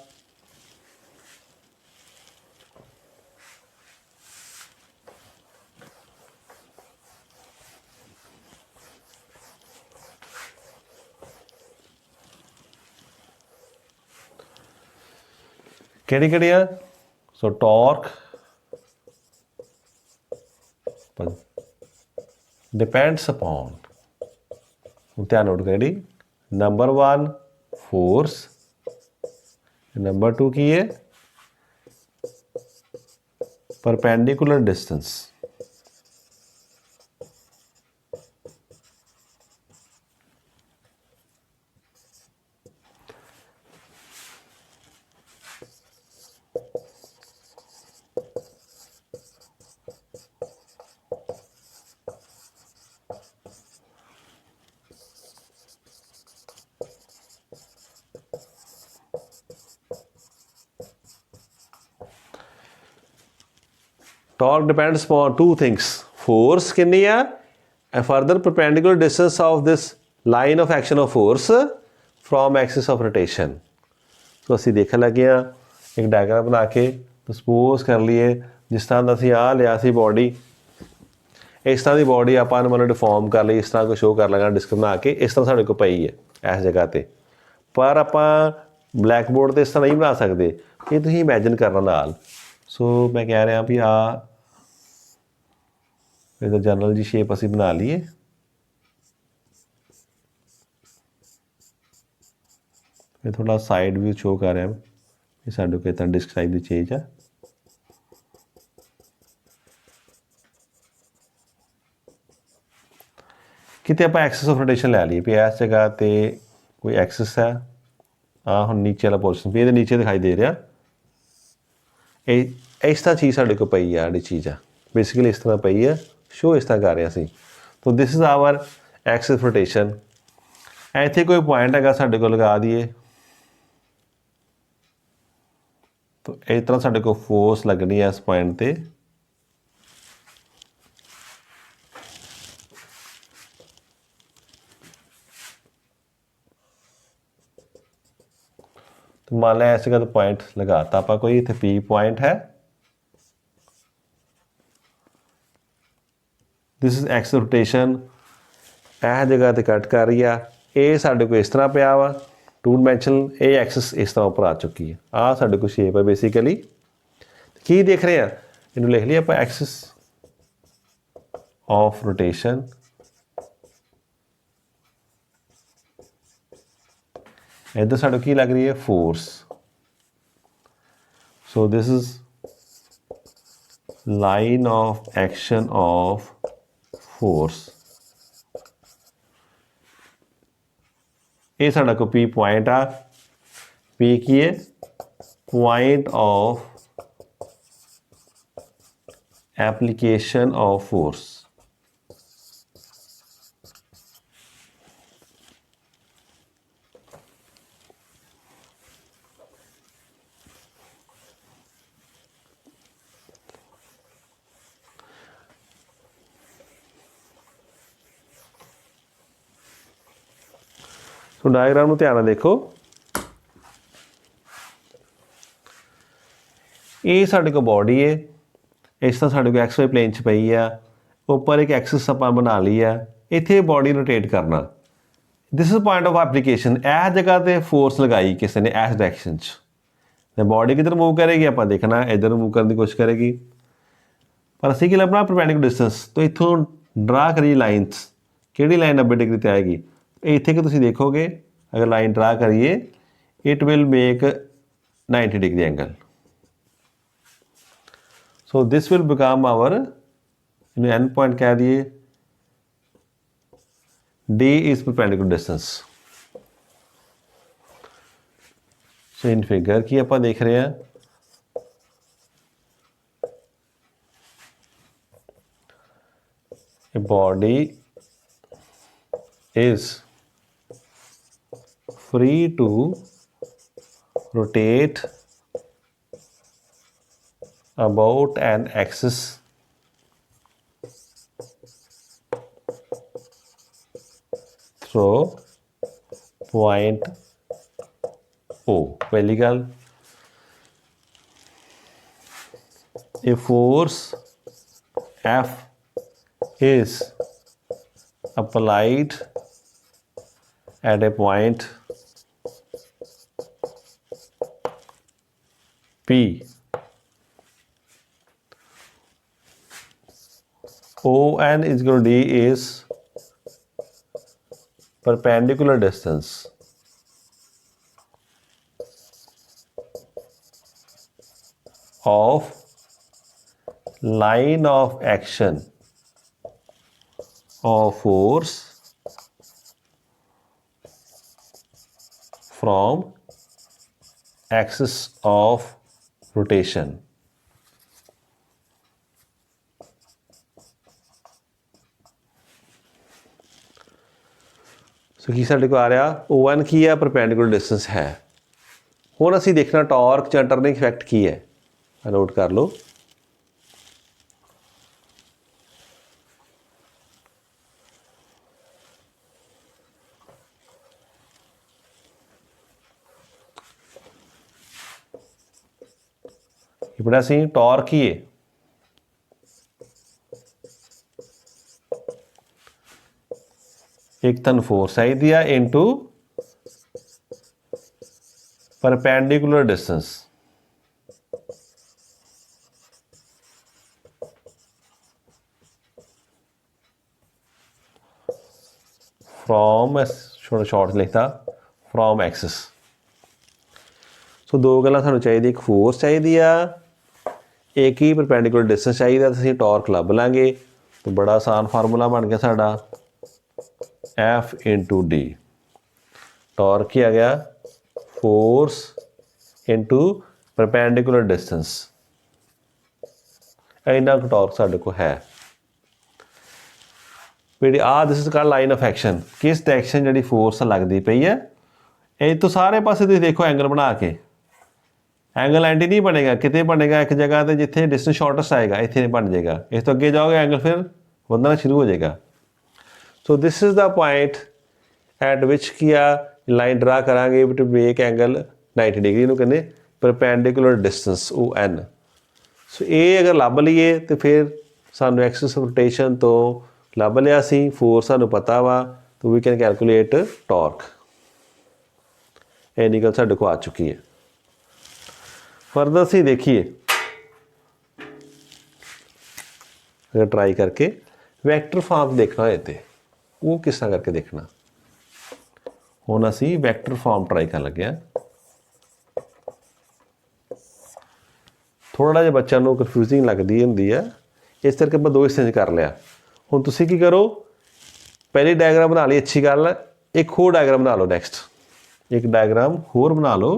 ਕਿਹੜੀਆਂ? ਸੋ ਟਾਰਕ depends upon, ਧਿਆਨ ਨੋਟ ਕਰੀ, ਨੰਬਰ 1 ਫੋਰਸ, ਨੰਬਰ 2 ਕੀ ਹੈ, perpendicular distance. Torque depends upon two things. Force कितनी है, and further perpendicular distance of this line of action of force from axis of rotation। तो ਅਸੀਂ ਦੇਖਣ ਲੱਗੇ ਹਾਂ ਇੱਕ ਡਾਇਗਰਾਮ ਬਣਾ ਕੇ। तो suppose ਕਰ ਲਈਏ ਜਿਸ ਤਰ੍ਹਾਂ ਦਾ ਅਸੀਂ ਆਹ ਲਿਆ ਸੀ ਬੋਡੀ, ਇਸ ਤਰ੍ਹਾਂ ਦੀ ਬੋਡੀ ਆਪਾਂ ਨੂੰ ਡਿਫਾਰਮ ਕਰ ਲਈ, ਇਸ ਤਰ੍ਹਾਂ ਕੋਈ ਸ਼ੋਅ ਕਰ ਲਗਾ ਡਿਸਕ ਬਣਾ ਕੇ, ਇਸ ਤਰ੍ਹਾਂ ਸਾਡੇ ਕੋਲ ਪਈ ਹੈ ਇਸ ਜਗ੍ਹਾ ਤੇ। ਪਰ ਆਪਾਂ ਬਲੈਕ ਬੋਰਡ 'ਤੇ ਇਸ ਤਰ੍ਹਾਂ ਨਹੀਂ ਬਣਾ ਸਕਦੇ, ਇਹ ਤੁਸੀਂ ਇਮੈਜਿਨ ਕਰਨਾ ਨਾਲ। ਸੋ ਮੈਂ ਕਹਿ ਰਿਹਾ ਵੀ ਆਹ ਇਹਦਾ ਜਨਰਲ ਜੀ ਸ਼ੇਪ ਅਸੀਂ ਬਣਾ ਲਈਏ। ਇਹ ਥੋੜਾ ਸਾਈਡ ਵੀ ਸ਼ੋ ਕਰ ਰਿਹਾ ਇਹ ਸਾਡੇ ਕੋਲ ਤਾਂ ਡਿਸਕ ਸਾਈਜ਼ ਦੀ ਚੇਂਜ ਆ। ਕਿਤੇ ਆਪਾਂ ਐਕਸਿਸ ਆਫ ਰੋਟੇਸ਼ਨ ਲੈ ਲਈਏ ਵੀ ਇਸ ਜਗ੍ਹਾ ਤੇ ਕੋਈ ਐਕਸਿਸ ਹੈ, ਆ ਹੁਣ ਨੀਚੇ ਵਾਲਾ ਪੋਰਸ਼ਨ ਵੀ ਇਹਦੇ ਨੀਚੇ ਦਿਖਾਈ ਦੇ ਰਿਹਾ, ਇਹ ਇਸ ਤਰ੍ਹਾਂ ਚੀਜ਼ ਸਾਡੇ ਕੋਲ ਪਈ ਆ, ਜਿਹੜੀ ਚੀਜ਼ ਆ ਬੇਸਿਕਲੀ ਇਸ ਤਰ੍ਹਾਂ ਪਈ ਹੈ, ਸ਼ੋ ਇਸ ਤਰ੍ਹਾਂ ਕਰ ਰਿਹਾ ਸੀ। ਤੋ this is our Axis rotation. ਇੱਥੇ ਕੋਈ ਪੁਆਇੰਟ ਹੈਗਾ ਸਾਡੇ ਕੋਲ ਲਗਾ ਦਈਏ, तो इस तरह साढ़े को फोर्स लगनी है इस पॉइंट पे। तो मान लिया ऐसे का तो पॉइंट लगाता आप कोई, इतने पी पॉइंट है, दिस इज एक्स रोटेशन, यह जगह तो कट कर रही है, ये साढ़े को इस तरह पिया वा 2 डायमेंशनल, ये एक्सिस इस तरह उपर आ चुकी है, आ साढ़े को शेप है बेसिकली। की देख रहे हैं, इनू लिख लिया आप एक्सिस ऑफ रोटेशन, इधर साढ़े की लग रही है force, so this is line of action of force, ये साढ़ा को पी पॉइंट आ, पी की है point of application of force. So diagram में ध्यान देखो, ये साढ़े को बॉडी है, इस तरह साढ़े को एक्स वाई प्लेन च पई है, उपर एक एक्सिस आप बना ली है, इतने बॉडी रोटेट करना, this is point of application, यह जगह पर फोर्स लगाई किसी ने इस डायरेक्शन च, बॉडी किधर मूव करेगी आप देखना, इधर मूव करने की कोशिश करेगी, पर असी की लभना परपेंडिकुलर डिस्टेंस, तो इतों ड्रा करिए लाइन्स, कि लाइन 90 डिग्री पर आएगी, इतने कि तुम देखोगे अगर लाइन ड्रा करिए it will make 90 degree angle, so this will become our and point कह दिए D is perpendicular distance. So in figure की आप देख रहे हैं, body is free to rotate about an axis through point O। पहली गल, a force F is applied at a point P, ON is equal to D is perpendicular distance of line of action of force from axis of rotation। सो की साढ़े को आ रहा ON की है, perpendicular distance है, हुण असीं देखना टॉर्क या टर्निंग इफेक्ट की है, नोट कर लो। ఇప్పుడు ਅਸੀਂ टॉर्क ही है, एक तन फोर्स आई दिया into perpendicular distance, from short लिखता फ्रॉम एक्सिस। सो दो गल्लां सानूं चाहिए, एक फोर्स चाहिए आ, एक ही परपेंडिकुलर डिस्टेंस चाहिए, तो असीं टॉर्क लभ लांगे, तो बड़ा आसान फार्मूला बन गया साडा F इंटू डी, टॉर्क ही आ गया फोर्स इंटू परपेंडिकुलर डिस्टेंस, इन्ना कुछ टॉर्क साडे को है। This is called line of action, किस डायरेक्शन जी फोर्स लगती पई है, ये तो सारे पासे तुसीं देखो एंगल बना के, एंगल एंटी नहीं बनेगा, कितने बनेगा एक जगह तो जिथे डिस्टेंस शॉर्टेस्ट आएगा, इतने बन जाएगा, इस तो अगे जाओगे एंगल फिर बनना शुरू हो जाएगा। सो this is the point eight विच किया लाइन ड्रा करांगे टू मेक एंगल 90 डिग्री ਨੂੰ ਕਹਿੰਦੇ ਪਰਪੈਂਡੀਕੂਲਰ ਡਿਸਟੈਂਸ ON। ਸੋ ਇਹ ਅਗਰ ਲੱਭ ਲਈਏ ਤੇ ਫਿਰ ਸਾਨੂੰ ਐਕਸਿਸ ਆਫ ਰੋਟੇਸ਼ਨ ਤੋਂ ਲੱਭ ਲਿਆ ਸੀ, ਫੋਰਸ ਸਾਨੂੰ ਪਤਾ ਵਾ, ਤਾਂ ਵੀ ਕੈਨ ਕੈਲਕੂਲੇਟ ਟਾਰਕ। ਇੰਨੀ ਗੱਲ ਸਾਡੇ ਕੋਲ ਆ ਚੁੱਕੀ ਹੈ। ਫਰਦਰ ਅਸੀਂ ਦੇਖੀਏ, अगर ट्राई करके वैक्टर फॉर्म देखना है तो वो किस तरह करके देखना। हुण असीं वैक्टर फॉर्म ट्राई कर लगे हैं। थोड़ा जिहा बच्चों को कन्फ्यूजिंग लगती होंदी है, इस करके मैं 2 हिस्से कर लिया। हुण तुसीं की करो, पहली डायग्राम बना ली, अच्छी गल है, एक होर डायग्राम बना लो, नैक्सट एक डायग्राम होर बना लो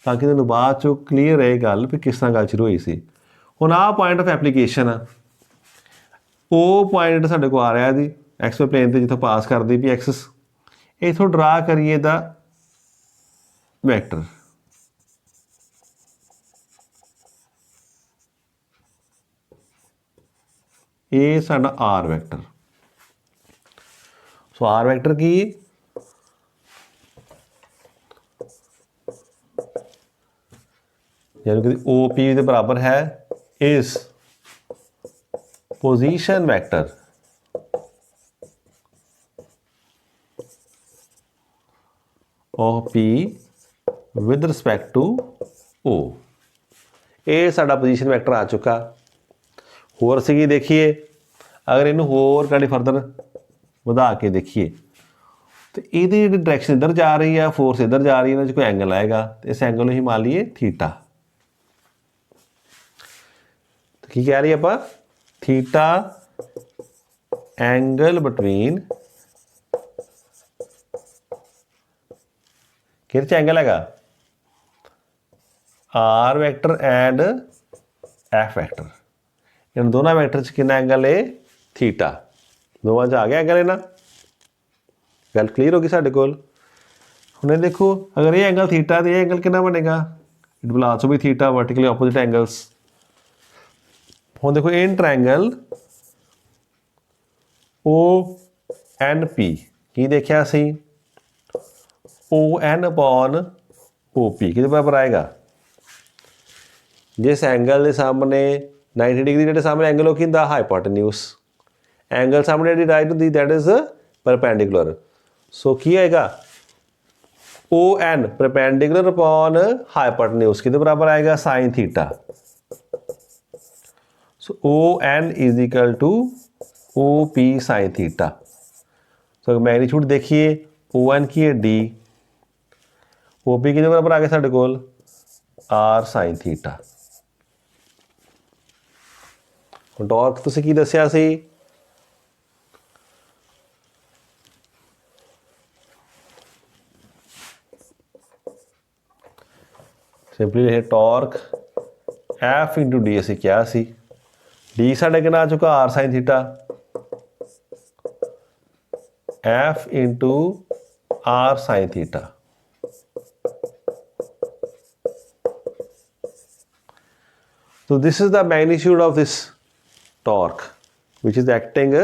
ताकि तुहानूं बाद चों क्लीयर रहे गल भी किस तरह गल शुरू हुई सी। हुण आह पॉइंट ऑफ एप्लीकेशन है, ਉਹ ਪੁਆਇੰਟ ਸਾਡੇ ਕੋਲ ਆ ਰਿਹਾ ਜੀ ਐਕਸ ਵਾਈ ਪਲੇਨ 'ਤੇ, ਜਿੱਥੋਂ ਪਾਸ ਕਰਦੀ ਵੀ ਐਕਸਿਸ। ਇੱਥੋਂ ਡਰਾ ਕਰੀਏ ਦਾ ਵੈਕਟਰ। ਇਹ ਸਾਡਾ R vector. So R vector ਕੀ, यानी कि OP ਦੇ ਬਰਾਬਰ ਹੈ is position vector of P with respect to O। ये साडा पोजीशन वैक्टर आ चुका। होर असीं की देखिए, अगर इनू होर कड़ी फर्दर वधा के देखिए तो ये डायरैक्शन इधर जा रही है, फोर्स इधर जा रही है, इन्हां 'च कोई एंगल आएगा तो इस एंगल नूं ही मान लीए थीटा। तो की कह रही है आपां, थीटा एंगल बिटवीन किहदे च एंगल हैगा R vector and F vector. इन दोनों वैक्टर च कितना एंगल है थीटा। दोवां च आ गया एंगल इन्ना। गल क्लीयर होगी साडे कोल। हुण देखो, अगर ये एंगल थीटा तो ये एंगल कितना बनेगा, it will also be theta, vertically opposite angles. हुण देखो इन ट्रायंगल ONP की देखिया सी, ON अपॉन OP किहदे बराबर आएगा, जिस एंगल के सामने 90 डिग्री जिहड़े सामने एंगल की हुंदा हाइपोटेन्यूज, एंगल सामने जिहड़ी राइट हुंदी दैट इज परपेंडिकुलर। सो की आएगा ON परपेंडिकुलर अपॉन हाइपोटेन्यूज किहदे बराबर आएगा sine theta. So ON is equal to OP sine theta. So magnitude देखिए, ON की है D, OP किहदे बराबर आ गया साडे कोल R साइन थीटा। टॉर्क तुसीं की दस्सिया सी, सिंपली लिखे टॉर्क F इंटू D असीं क्या सी, D साढ़े कितना आ चुका R sine theta, F into R sine theta. So this is the magnitude of this torque which is acting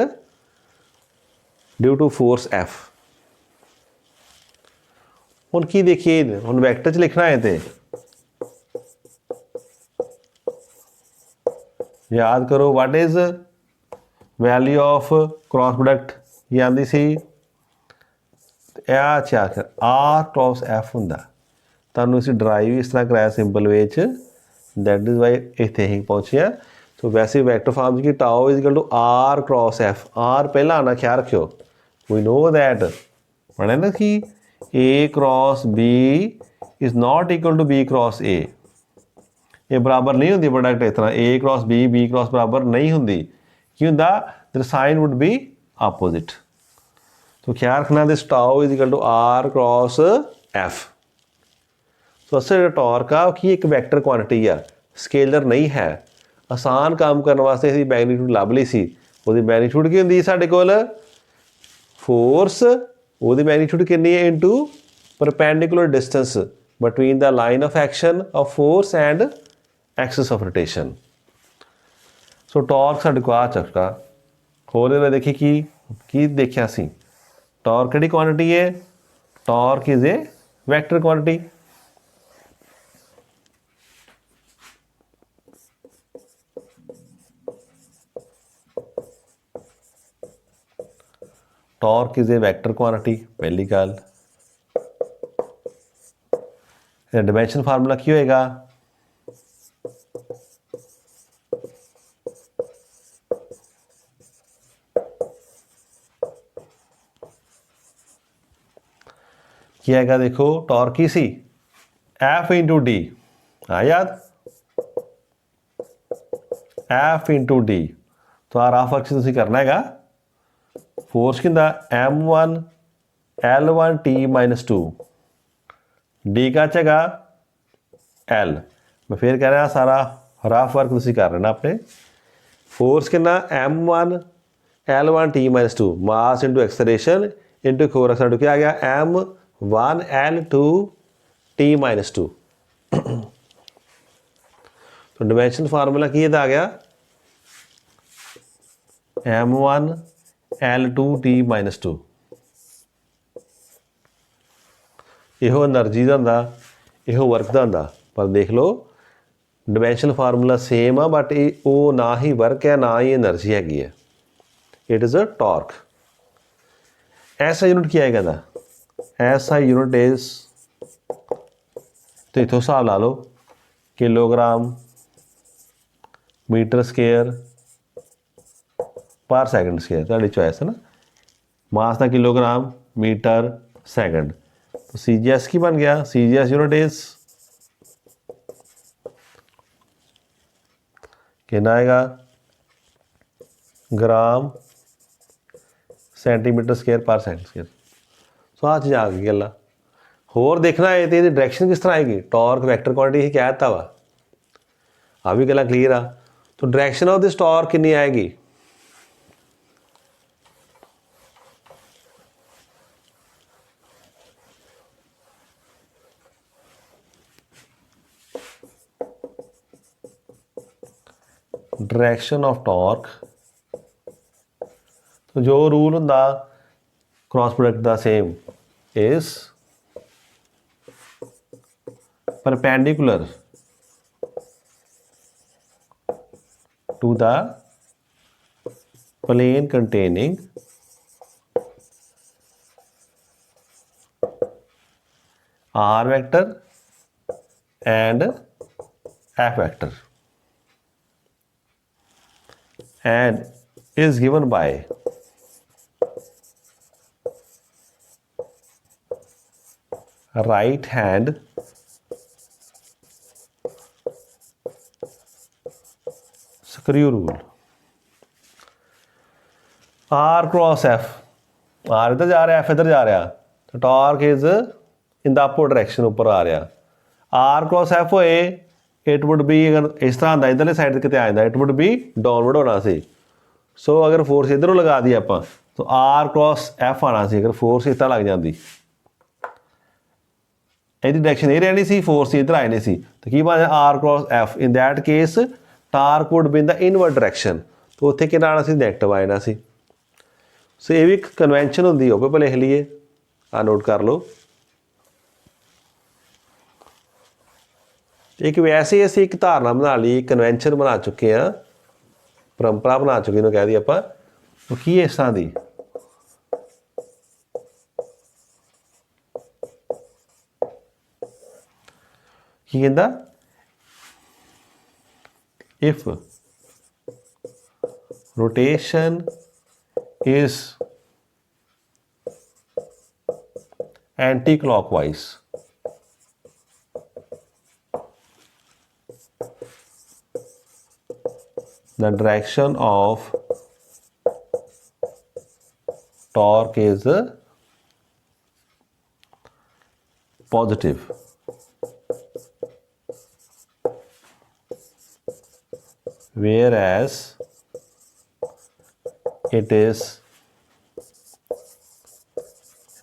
due to force F। हुण की देखिए, हुण वैक्टर च लिखना है ते याद करो what is value of cross product, ये आंदी सी आखिर R क्रॉस F हुंदा। तुहानूं इस ड्राइव इस तरह कराया सिंपल वे च, दैट इज वाई इत्थे ही पहुंचे। सो वैसे वैक्टर फॉर्म की tau is equal to R cross F। R पहला आना, ख्याल रखियो, वी नो दैट पढ़े ना कि A cross B is not equal to B cross A। ये बराबर नहीं होंगी प्रोडक्ट इस तरह A क्रॉस B क्रॉस बराबर नहीं होंगी, की हुंदा the sine would be opposite. तो ख्याल रखना this tau is equal to R cross F। So असल टॉर्क आ कि एक वैक्टर क्वांटिटी आ, स्केलर नहीं है। आसान काम करने वास्ते असीं मैग्नीट्यूड लभ ली सी, उहदी मैग्नीट्यूड की हुंदी साडे कोल फोर्स, उहदी मैग्नीट्यूड कितनी है into perpendicular distance between the line of action of force and axis of rotation. So torque साडे को आ चुका। होर इहदा देखिए की देखिया सी, टॉर्क किहड़ी क्वांटिटी है, torque is a vector quantity. Torque is a vector quantity, पहली गल। डिमेंशन फार्मूला की होएगा, की आएगा, देखो टॉर्क की सी एफ इंटू डी, हाँ याद, एफ इंटू डी। तो आ रफ वर्क तुसीं करना है, force किंदा M1 L1 T-2, D का चेगा L। मैं फिर कह रहा सारा रफ वर्क तुसीं कर लेना अपने। फोर्स कितना M1 L1 T-2, mass into acceleration into force into क्या आ गया M1 L2 T-2। तो डिमेंशन फार्मूला की आ गया M1 L2 T-2। ਇਹੋ एनर्जी का ਹੁੰਦਾ, ਇਹੋ वर्क का ਹੁੰਦਾ। पर देख लो डिमेंशन फार्मूला सेम आ, बट वो ना ही वर्क है ना ही एनर्जी हैगी है। It is a torque. ऐसा यूनिट क्या है, ऐसा यूनिट इज, तो इतों हिसाब ला लो, किलोग्राम मीटर स्केयर पर सैकेंड स्केयर, ਤੁਹਾਡੀ चॉइस है ना। मास का किलोग्राम मीटर सैकेंड। तो CGS की बन गया, CGS यूनिट इज कितना आएगा, ग्राम सेंटीमीटर स्केयर पर सेकंड स्केयर। सो आ चीज़ आ गई गल। होर देखना है तो डायरेक्शन किस तरह आएगी, टॉर्क वैक्टर क्वांटिटी ही क्या दिता वा, आ भी गल्लां क्लीयर आ। तो डायरेक्शन ऑफ दिस टॉर्क कितनी आएगी, डायरेक्शन ऑफ टॉर्क, तो जो रूल होंदा क्रॉस प्रोडक्ट दा same is perpendicular to the plane containing R vector and F vector, and is given by right hand screw rule। R cross F, R इधर जा रहा है, F इधर जा रहा, तो torque is in the upper direction, ऊपर आ रहा। R क्रॉस F होए, इट वुड बी, अगर इस तरह आता इधरले साइड कितने आ जाता, इट वुड बी डाउनवर्ड होना सी। सो अगर फोर्स इधरों लगा दी आप, तो R क्रॉस F आना सी। अगर फोर्स इस तरह लग जाती, ਇਹਦੀ डायरेक्शन ये रहनी सी, फोर्स इधर आए नहीं सी, तो की बन R cross F। In that case torque would be in the inward direction, तो उत्थे कितना आना सी, नैगेटिव आ जाना सी। सो ये भी एक कन्वेंशन होंगी, वो भी लिख लीए, आ नोट कर लो। एक वैसे असीं एक धारणा बना ली, कन्वेंशन बना चुके हैं, परंपरा बना चुके हैं, कह दी आप, तो की इस तरह की, की कहता, if rotation is anti-clockwise, the direction of torque is positive, whereas it is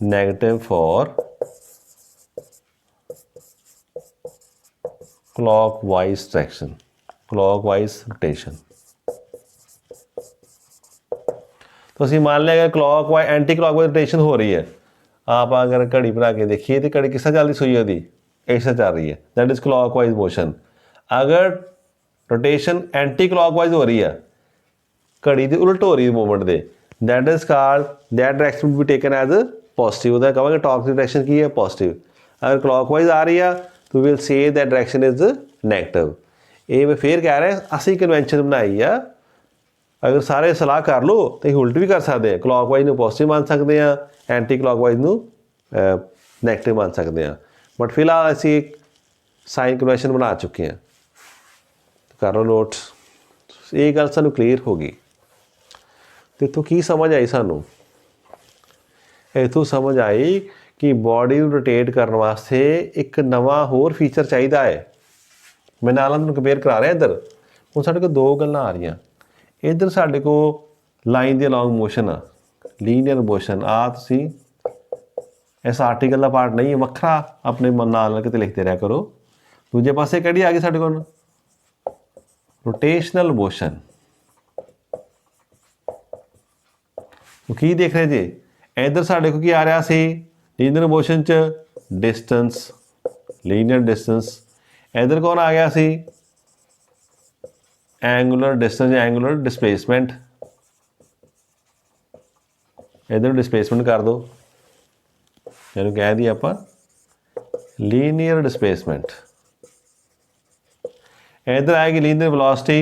negative for clockwise direction, clockwise rotation। तो असीं मान लिया अगर क्लॉकवाइज एंटी क्लॉकवाइज रोटेशन हो रही है, आप अगर घड़ी बना के देखिए तो घड़ी किस तरह चल रही सुई होती, इस तरह चल रही है, दैट इज क्लॉकवाइज मोशन। अगर रोटेशन एंटी क्लॉकवाइज हो रही है, घड़ी की उलट हो रही है मूवमेंट दे, that is called that direction would be taken as positive. ਉਹਦਾ ਕਹਾਂਗੇ ਟਾਰਕ ਦੀ ਡਾਇਰੈਕਸ਼ਨ ਕੀ ਹੈ ਪੋਜ਼ਿਟਿਵ। अगर क्लॉकवाइज आ रही है तो will say that direction is negative. ये मैं फिर कह रहा असी कन्वेंशन बनाई आ, अगर सारे सलाह कर लो तो ਅਸੀਂ उल्ट भी कर सकते हैं। क्लॉकवाइज ਨੂੰ पॉजिटिव मान सकते हैं, एंटी क्लॉकवाइज ਨੂੰ नैगेटिव मान सकते हैं। बट फिलहाल ਅਸੀਂ एक साइन कन्वेंशन बना चुके हैं। कर लो नोट। ये गल सानू क्लीयर हो गई। तो इतों की समझ आई सानू? इतों समझ आई कि बॉडी ਨੂੰ रोटेट करने वास्ते एक नवा होर फीचर चाहिए है। मैं नाल कंपेयर करा रहा इधर हुण साडे कोल दो गल्लां आ रहीआं। इधर साडे कोल लाइन दी लॉन्ग मोशन आ, लीनियर मोशन आ। तुसीं इस आर्टिकल का पार्ट नहीं वखरा अपने मन नाल किते लिखते रहा करो। दूजे पासे किहड़ी आ गई साडे कोल रोटेशनल मोशन। तो की देख रहे जी इधर साडे को की आ रहा सी लीनियर मोशन च डिस्टेंस, लीनियर डिस्टेंस। इधर कौन आ गया सी एंगुलर डिस्टेंस, एंगुलर डिस्प्लेसमेंट। इधर डिस्प्लेसमेंट कर दो, जिन्होंने कह दिया आप लीनियर डिस्प्लेसमेंट। इधर आएगी लीनियर वेलोसिटी,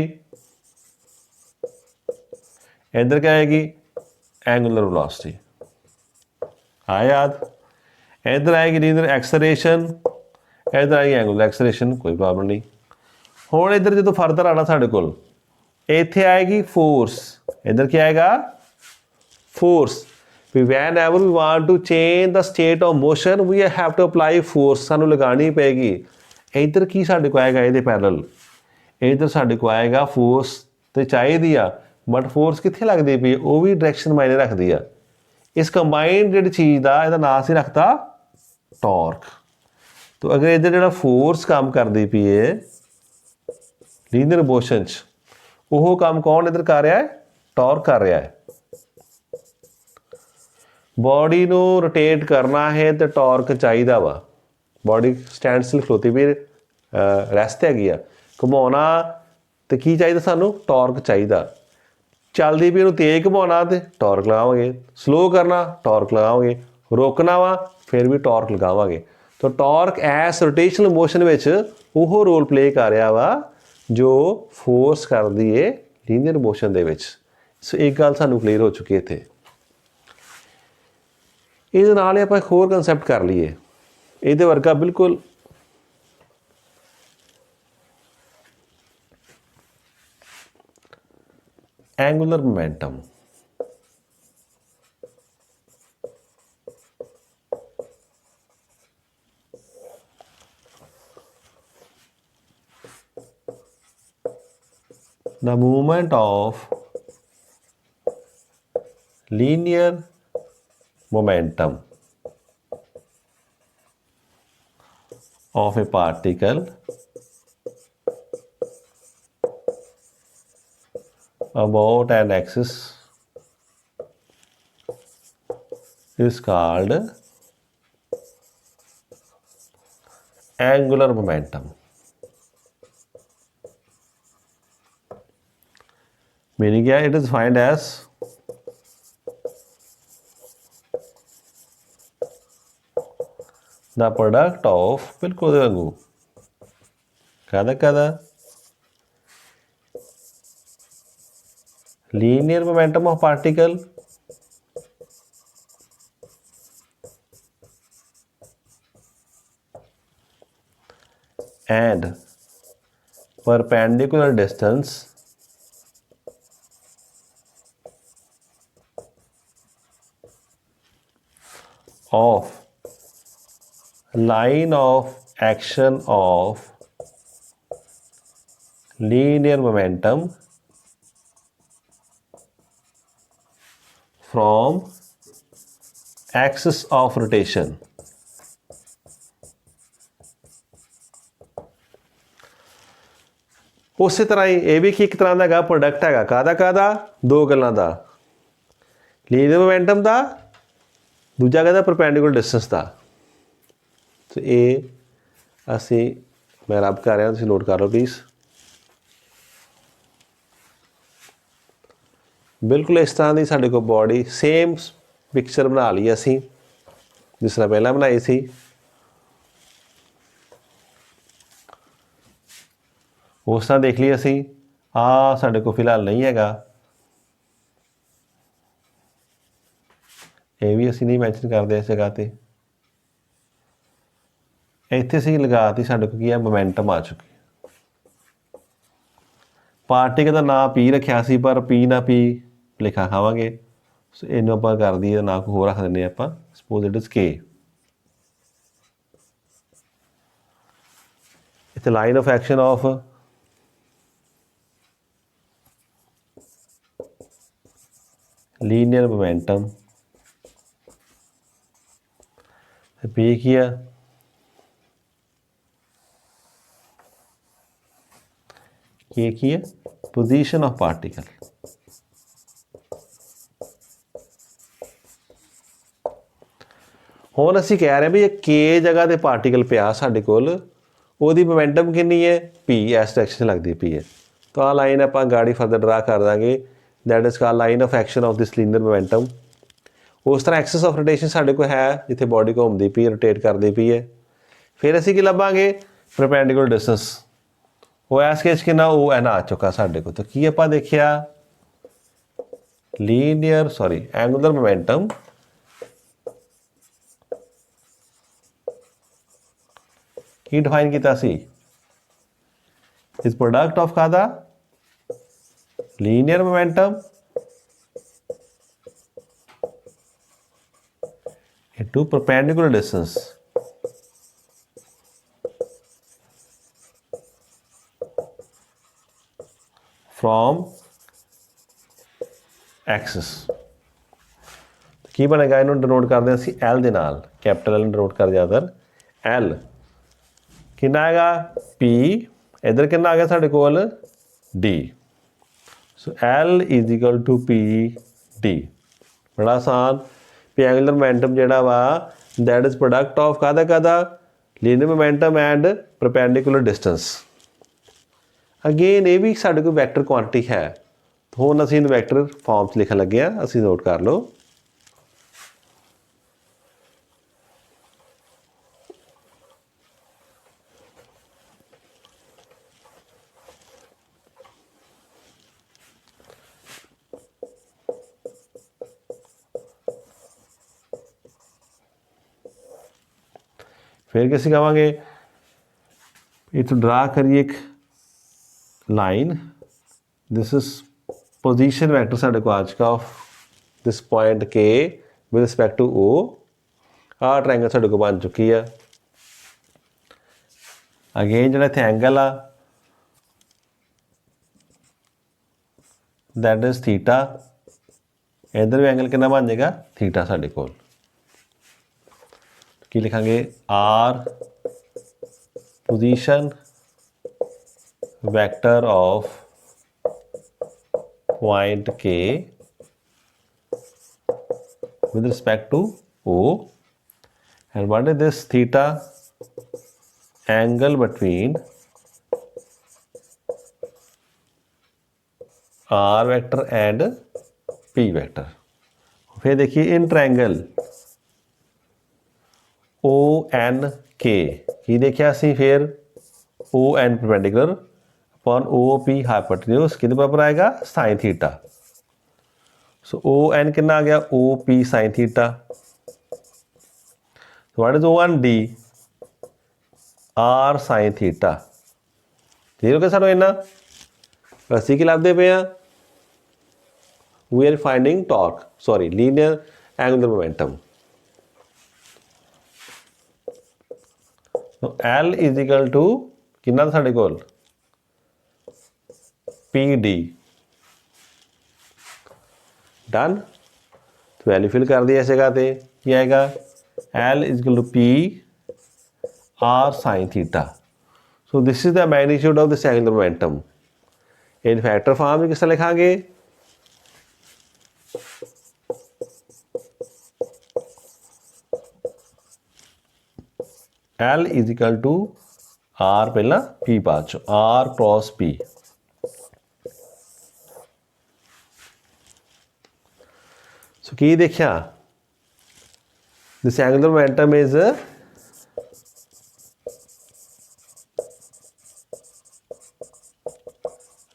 इधर क्या आएगी एंगुलर वेलोसिटी। आया याद? इधर आएगी लीनियर एक्सेलरेशन, इधर आएगी एंगुलर एक्सेलरेशन, कोई प्रॉब्लम नहीं। हुण इधर जो फर्दर आना साडे कोल इत्थे आएगी फोर्स। इधर क्या आएगा force. Whenever we want to change the state of motion we have to apply force, सानू लगानी पेगी। इधर की साडे को आएगा इहदे पैरेलल, इधर साडे को आएगा फोर्स तो चाहिए आ, बट फोर्स कित्थे लगदी पई वो भी डायरेक्शन मायने रखदी आ। इस कंबाइंड जिहड़ी चीज़ का इहदा नाम सी रखता टॉर्क। तो अगर इधर जो फोर्स काम करती पई है लीनियर मोशन वो काम कौन इधर कर रहा है? टॉर्क कर रहा है। बॉडी नू रोटेट करना है तो टॉर्क चाहिए वा। बॉडी स्टैंड स्टिल खलोती भी रैस्ट हैगी आ, घुमाना तो की चाहिए सानू टॉर्क चाहिए। चलती भी इन्हूं तेज घुमाना तो टॉर्क लगावांगे, स्लो करना टॉर्क लगावांगे, रोकना वा फिर भी टॉर्क लगावांगे। तो torque S rotational motion which वो रोल प्ले कर रहा वा जो फोर्स करदी है लीनियर मोशन दे विच। सो एक गल सानू क्लीयर हो चुकी है इत्थे। इहदे नाल आपां एक होर कंसैप्ट कर लईए, इहदे वर्गा बिल्कुल angular momentum. The movement of linear momentum of a particle about an axis is called angular momentum। Meaning क्या? It is defined as the product of बिल्कुल वांगू कहदा linear momentum of particle and perpendicular distance of line of action of linear momentum from axis of rotation। उस तरह ही ये भी एक तरह का प्रोडक्ट है कादा दो गलों का, लीनियर मोमेंटम का, दूजा कहता परपेंडिकुलर डिस्टेंस का। तो ये असी मैं रब कर रहा, तुम नोट कर लो प्लीज़। बिल्कुल इस तरह की साढ़े को बॉडी सेम पिक्चर बना ली असी जिस तरह पहला बनाई सी। उस तरह देख ली असी आ साढ़े को फिलहाल नहीं हैगा, ये भी असी नहीं मैंशन करते इस जगह पर। इत्थे असी लगाती साढ़े को की मोमेंटम आ चुकी। पार्टिकल का नाम पी रखा सी पर पी ना पी लिखा खावे। सो इनू आप कर दी ना कोई होर रख दें आप, सपोज इट इज के। इतने line of action of linear momentum P की है के की है पोजीशन ऑफ पार्टिकल। हुण असीं कह रहे हैं भी के जगह ते पार्टिकल पिया साडे कोल, ओहदी मोमेंटम कितनी है पी, इस डायरेक्शन लगती पी है। तो आ लाइन आप गाड़ी फर्दर ड्रा कर देंगे, that is called line of action of this linear momentum. उस तरह एक्सिस ऑफ रोटेशन साडे कोल है जिथे बॉडी घूमती पी रोटेट करती पी है। फिर असीं की लभांगे परपेंडिकुलर डिस्टेंस, वो एस केस कि वो एन आ चुका साडे को। तो की आपां देखिया लीनियर एंगुलर मोमेंटम की डिफाइन किया सी इज प्रोडक्ट ऑफ कादा linear momentum into perpendicular distance from axis. की बनेगा इन्हों डिनोट करते असी एल दे नाल, कैपिटल एल डिनोट कर ज़्यादातर एल कितना आएगा पी, इधर कितना आ गया साढ़े कोल D. So L is equal to P D. बड़ा आसान भी एंगुलर मोमेंटम जिहड़ा वा दैट इज प्रोडक्ट ऑफ कादा linear momentum and perpendicular distance. Again ये भी साढ़े कोल वैक्टर क्वांटिटी है, तो हुण असीं वैक्टर फॉर्म च लिखण लगे हैं, असीं नोट कर लो। फिर कैसे कहेंगे इतो ड्रा करिए एक line, this is position vector साढ़े को आज का ऑफ दिस पॉइंट के विद रिस्पेक्ट टू ओ। आ ट्रायंगल साढ़े को बन चुकी है। अगेन जो इतने एंगल आ दैट इज थीटा, इधर भी एंगल कितना बन जाएगा थीटा साढ़े को। की लिखांगे R position vector of point के with respect to O, and what is this theta? Angle between R vector and P vector। फिर देखिए इन ट्रायंगल ओ एन के की देखिया सी, फिर O N perpendicular upon O P hypotenuse कितने बराबर आएगा sine theta. So O N कितना आ गया O P sine theta. What is O N D R sine theta. Clear हो गया सानू इन्ना। असीं की लभदे पे हैं we are finding torque linear angular momentum. L is equal to कितना साढ़े कोल पी डी। डन। तो वैल्यू फिल कर दी इस जगह पे क्या आएगा L is equal to P R sine theta. So this is the magnitude of this angular momentum. In vector form में किस तरह लिखांगे L is equal to R पहला पी बाद चो आर क्रॉस पी। सो की देखा, this angular momentum is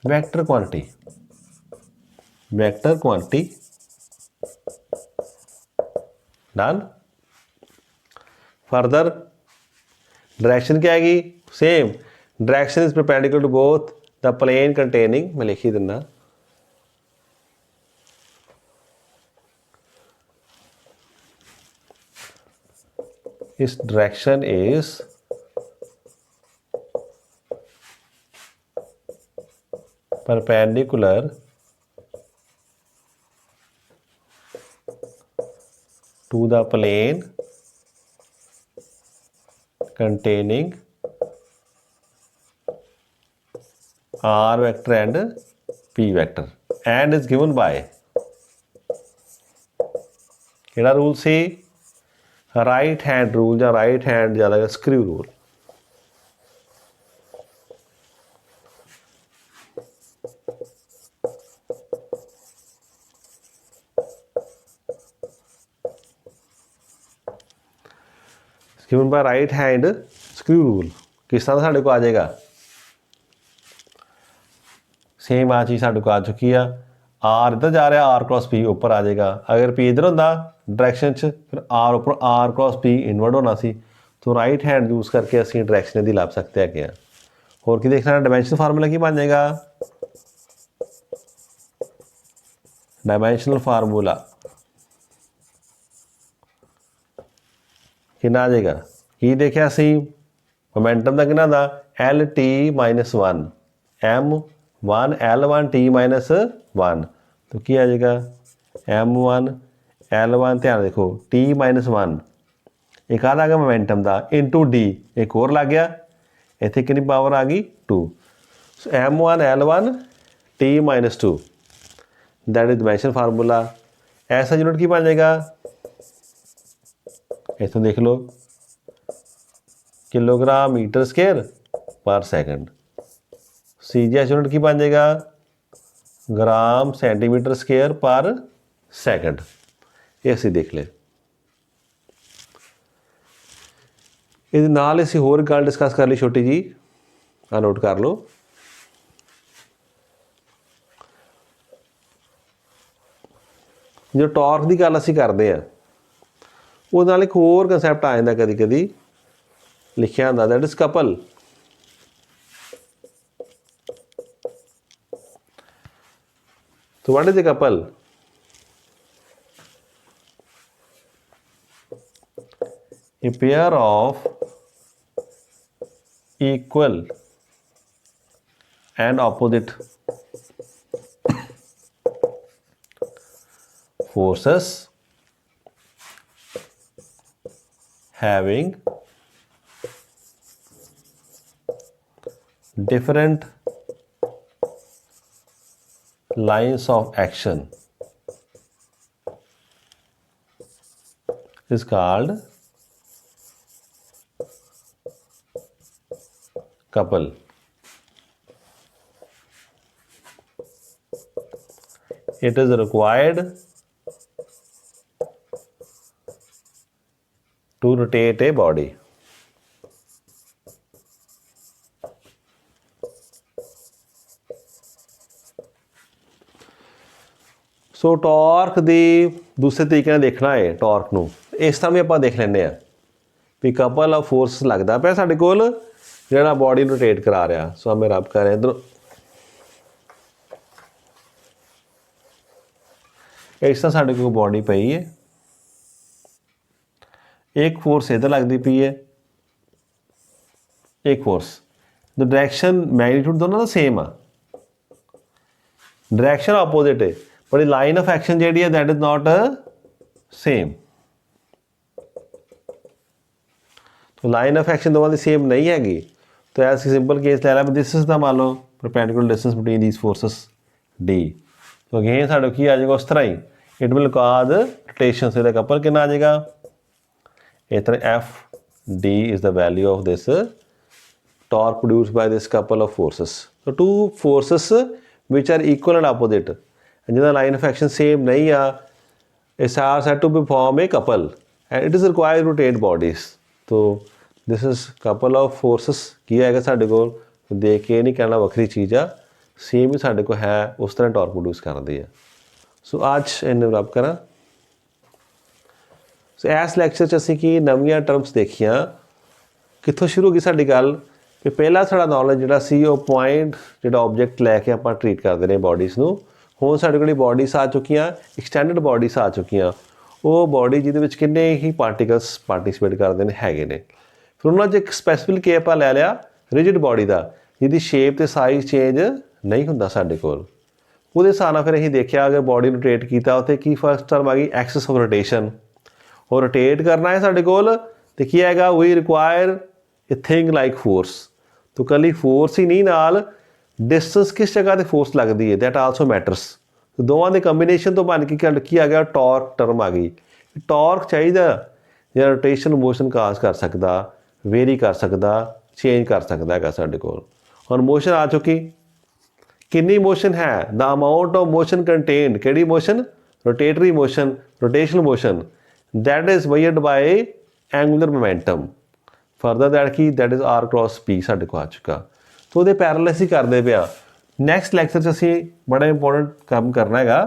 vector quantity, vector quantity done. Further direction क्या आएगी, same, direction is perpendicular to both the plane containing, मैं लिख ही दिना, इस direction is perpendicular to the plane containing r vector and p vector and is given by ਕਿਹੜਾ rule ਸੀ, right hand rule ਜਾਂ right hand ਜ਼ਿਆਦਾ screw rule. given by right hand screw rule। किस तरह साढ़े को आ जाएगा, सेम आ चीज़ साढ़े को आ चुकी है, आर इधर जा रहा है, आर क्रॉस पी ऊपर आ जाएगा। अगर पी इधर होंदा डायरेक्शन च, फिर आर ऊपर, आर क्रॉस पी इनवर्ड होना सी, तो राइट हैंड यूज़ करके असी डायरेक्शन दी लभ सकते हैं क्या। होर की देखना, डायमेंशनल फार्मूला की बन जाएगा, डायमेंशनल फार्मूला कितना आ जाएगा, की देखा सी मोमेंटम का कितना था, L T minus one M one L one T minus one, तो की आ जाएगा एम वन एल वन, ध्यान देखो टी माइनस वन, एक आ गया मोमेंटम का इंटू डी, एक और लग गया, इतने कितनी पावर आ गई 2, so M one L one T minus 2, that is dimension formula. ऐसा यूनिट की बन जाएगा, इतों देख लो, kilogram metre square per second. CGS unit की बन जाएगा, gram centimetre square per second. ये असी देख ले। ਇਹਦੇ ਨਾਲ ਅਸੀਂ ਹੋਰ ਗੱਲ डिस्कस कर ली छोटी जी, आ नोट कर लो। जो टॉर्क की गल ਅਸੀਂ ਕਰਦੇ ਆ, ਉਹਦੇ ਨਾਲ ਇੱਕ ਹੋਰ ਕਨਸੈਪਟ ਆ ਜਾਂਦਾ ਕਦੀ ਕਦੀ ਲਿਖਿਆ ਹੁੰਦਾ, दैट इज कपल। तो what is a couple, a pair of equal and opposite forces having different lines of action is called couple। It is required to rotate a body। So torque ਦੀ दूसरे तरीके ਨਾਲ देखना है, torque ਨੂੰ इस तरह भी ਆਪਾਂ देख ਲੈਂਦੇ ਆ ਵੀ ਕਪਲ ਆਫ ਫੋਰਸ ਲੱਗਦਾ ਪਿਆ ਸਾਡੇ ਕੋਲ ਜਿਹੜਾ ਬੋਡੀ ਨੂੰ ਰੋਟੇਟ ਕਰਾ ਰਿਹਾ। ਸੋ ਮੈਂ ਰਬ ਕਰ ਰਿਹਾ ਇਧਰ, ਇਸ ਤਰ੍ਹਾਂ ਸਾਡੇ ਕੋਲ ਬੋਡੀ ਪਈ ਹੈ, एक फोर्स इधर लगती पी है, एक फोर्स, द डायरेक्शन मैग्नीट्यूड दोनों का सेम आ, डायरेक्शन अपोजिट है, पर लाइन ऑफ एक्शन जी है दैट इज नॉट सेम। तो लाइन ऑफ एक्शन दोनों की सेम नहीं हैगी, तो ऐसे सिंपल केस ले ला, दिस इज द मान लो perpendicular distance between these forces D. तो अगेन साढ़े की आ जाएगा उस तरह ही, इट विल कॉज रोटेशन, से कपल कितना आ जाएगा, इस तरह F D is the value of this torque produced by this couple of forces. तो two forces which are equal and opposite, जिन्हें लाइन ऑफ एक्शन सेम नहीं आ, it's are said to be form a couple and it is required to rotate bodies. तो this is couple of forces की है साढ़े को देख के नहीं कहना वक्री चीज़ आ, सेम ही साढ़े को है उस तरह टॉर्क प्रोड्यूस करती है। सो आज इन्हें रब करा। सो इस लैक्चर असीं की नवीं टर्म्स देखियां, कित्थों शुरू की साडी गल कि पहला साडा नॉलेज जिहड़ा सी वो पॉइंट जिहड़ा ऑब्जेक्ट लैके आपां ट्रीट करते हैं बॉडीज़ नूं। हुण साडे कोल बॉडीज़ आ चुकियां, एक्सटेंडेड बॉडीज़ आ चुकियां, वो बॉडी जिहदे विच किन्ने ही पार्टिकल्स पार्टिसिपेट करते हैगे ने। फिर उन्हां 'च एक स्पैसीफिक के आपां लै लिया रिजिड बॉडी का, जिहदी शेप ते साइज़ चेंज नहीं हुंदा साडे कोल। ਉਹਦੇ ਹਿਸਾਬ ਨਾਲ ਫਿਰ ਅਸੀਂ ਦੇਖਿਆ अगर बॉडी ਨੂੰ रोटेट ਕੀਤਾ ਉੱਥੇ ਕੀ फर्स्ट टर्म आ गई एक्सिस ऑफ रोटेशन। और रोटेट करना है साढ़े कोल तो की हैगा we require a thing like force. तो कली फोर्स ही नहीं नाल डिस्टेंस किस जगह ते फोर्स लगती है दैट आल्सो मैटरस। तो दोवां दे कंबीनेशन तो बन के की आ गया टॉर्क टर्म आ गई। टॉर्क चाहिए जो रोटेशन मोशन काज कर सकता, वेरी कर सकता, चेंज कर सकता है साढ़े कोल। हुण मोशन आ चुकी, कितनी मोशन है the amount of motion contained, केड़ी motion rotatory motion, rotational motion that is measured by angular momentum. Further that की that is R cross P साढ़े को आ चुका। तो वो पैरेलल ही करते पे। नैक्सट लैक्चर च असीं बड़ा इंपोर्टेंट काम करना है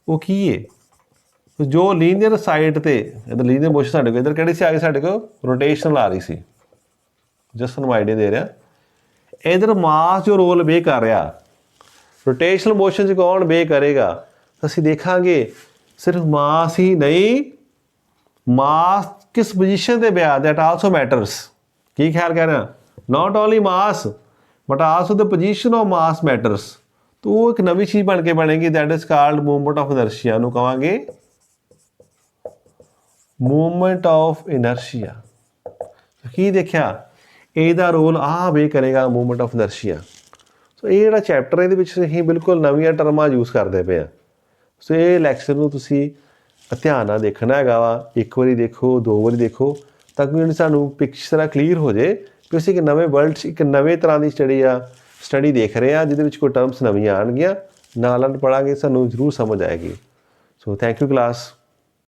वो की है जो लीनियर साइड ते इधर लीनियर मोशन साढ़े को इधर किहड़ी सी आ गई साढ़े को रोटेशनल आ रही सी। जस्ट मैं आइडिया दे रहा इधर मास जो रोल बे कर रहा रोटेशनल मोशन च कौन बे करेगा, असीं देखांगे सिर्फ मास ही नहीं मास किस पोजीशन ते पिया दैट आल्सो मैटरस। की ख्याल कह रहा not only mass but also the position of mass mattress. तो वो एक नवी चीज़ बन के बनेगी that is called movement of inertia नूं कहांगे मूवमेंट ऑफ इनर्शिया। की देखिया ਇਹਦਾ ਰੋਲ ਆ ਵੇ ਕਰੇਗਾ ਮੂਵਮੈਂਟ ਆਫ ਇਨਰਸ਼ੀਆ। ਸੋ ਇਹ ਜਿਹੜਾ ਚੈਪਟਰ ਇਹਦੇ ਵਿੱਚ ਅਸੀਂ ਬਿਲਕੁਲ ਨਵੀਆਂ ਟਰਮਾਂ ਯੂਜ਼ ਕਰਦੇ ਪਏ ਆ। ਸੋ ਇਹ ਲੈਕਚਰ ਨੂੰ ਤੁਸੀਂ ਧਿਆਨ ਨਾਲ ਦੇਖਣਾ ਹੈਗਾ ਵਾ, ਇੱਕ ਵਾਰੀ ਦੇਖੋ, ਦੋ ਵਾਰੀ ਦੇਖੋ ਤਾਂ ਕਿ ਸਾਨੂੰ ਪਿਕਚਰ ਕਲੀਅਰ ਹੋ ਜੇ ਕਿ ਅਸੀਂ ਇੱਕ ਨਵੇਂ ਵਰਲਡ 'ਚ ਇੱਕ ਨਵੇਂ ਤਰ੍ਹਾਂ ਦੀ ਸਟੱਡੀ ਦੇਖ ਰਹੇ ਹਾਂ ਜਿਹਦੇ ਵਿੱਚ ਕੋਈ ਟਰਮਸ ਨਵੀਆਂ ਆਉਣਗੀਆਂ, ਨਾਲ ਪੜ੍ਹਾਂਗੇ ਸਾਨੂੰ ਜ਼ਰੂਰ ਸਮਝ ਆਏਗੀ। So thank you class.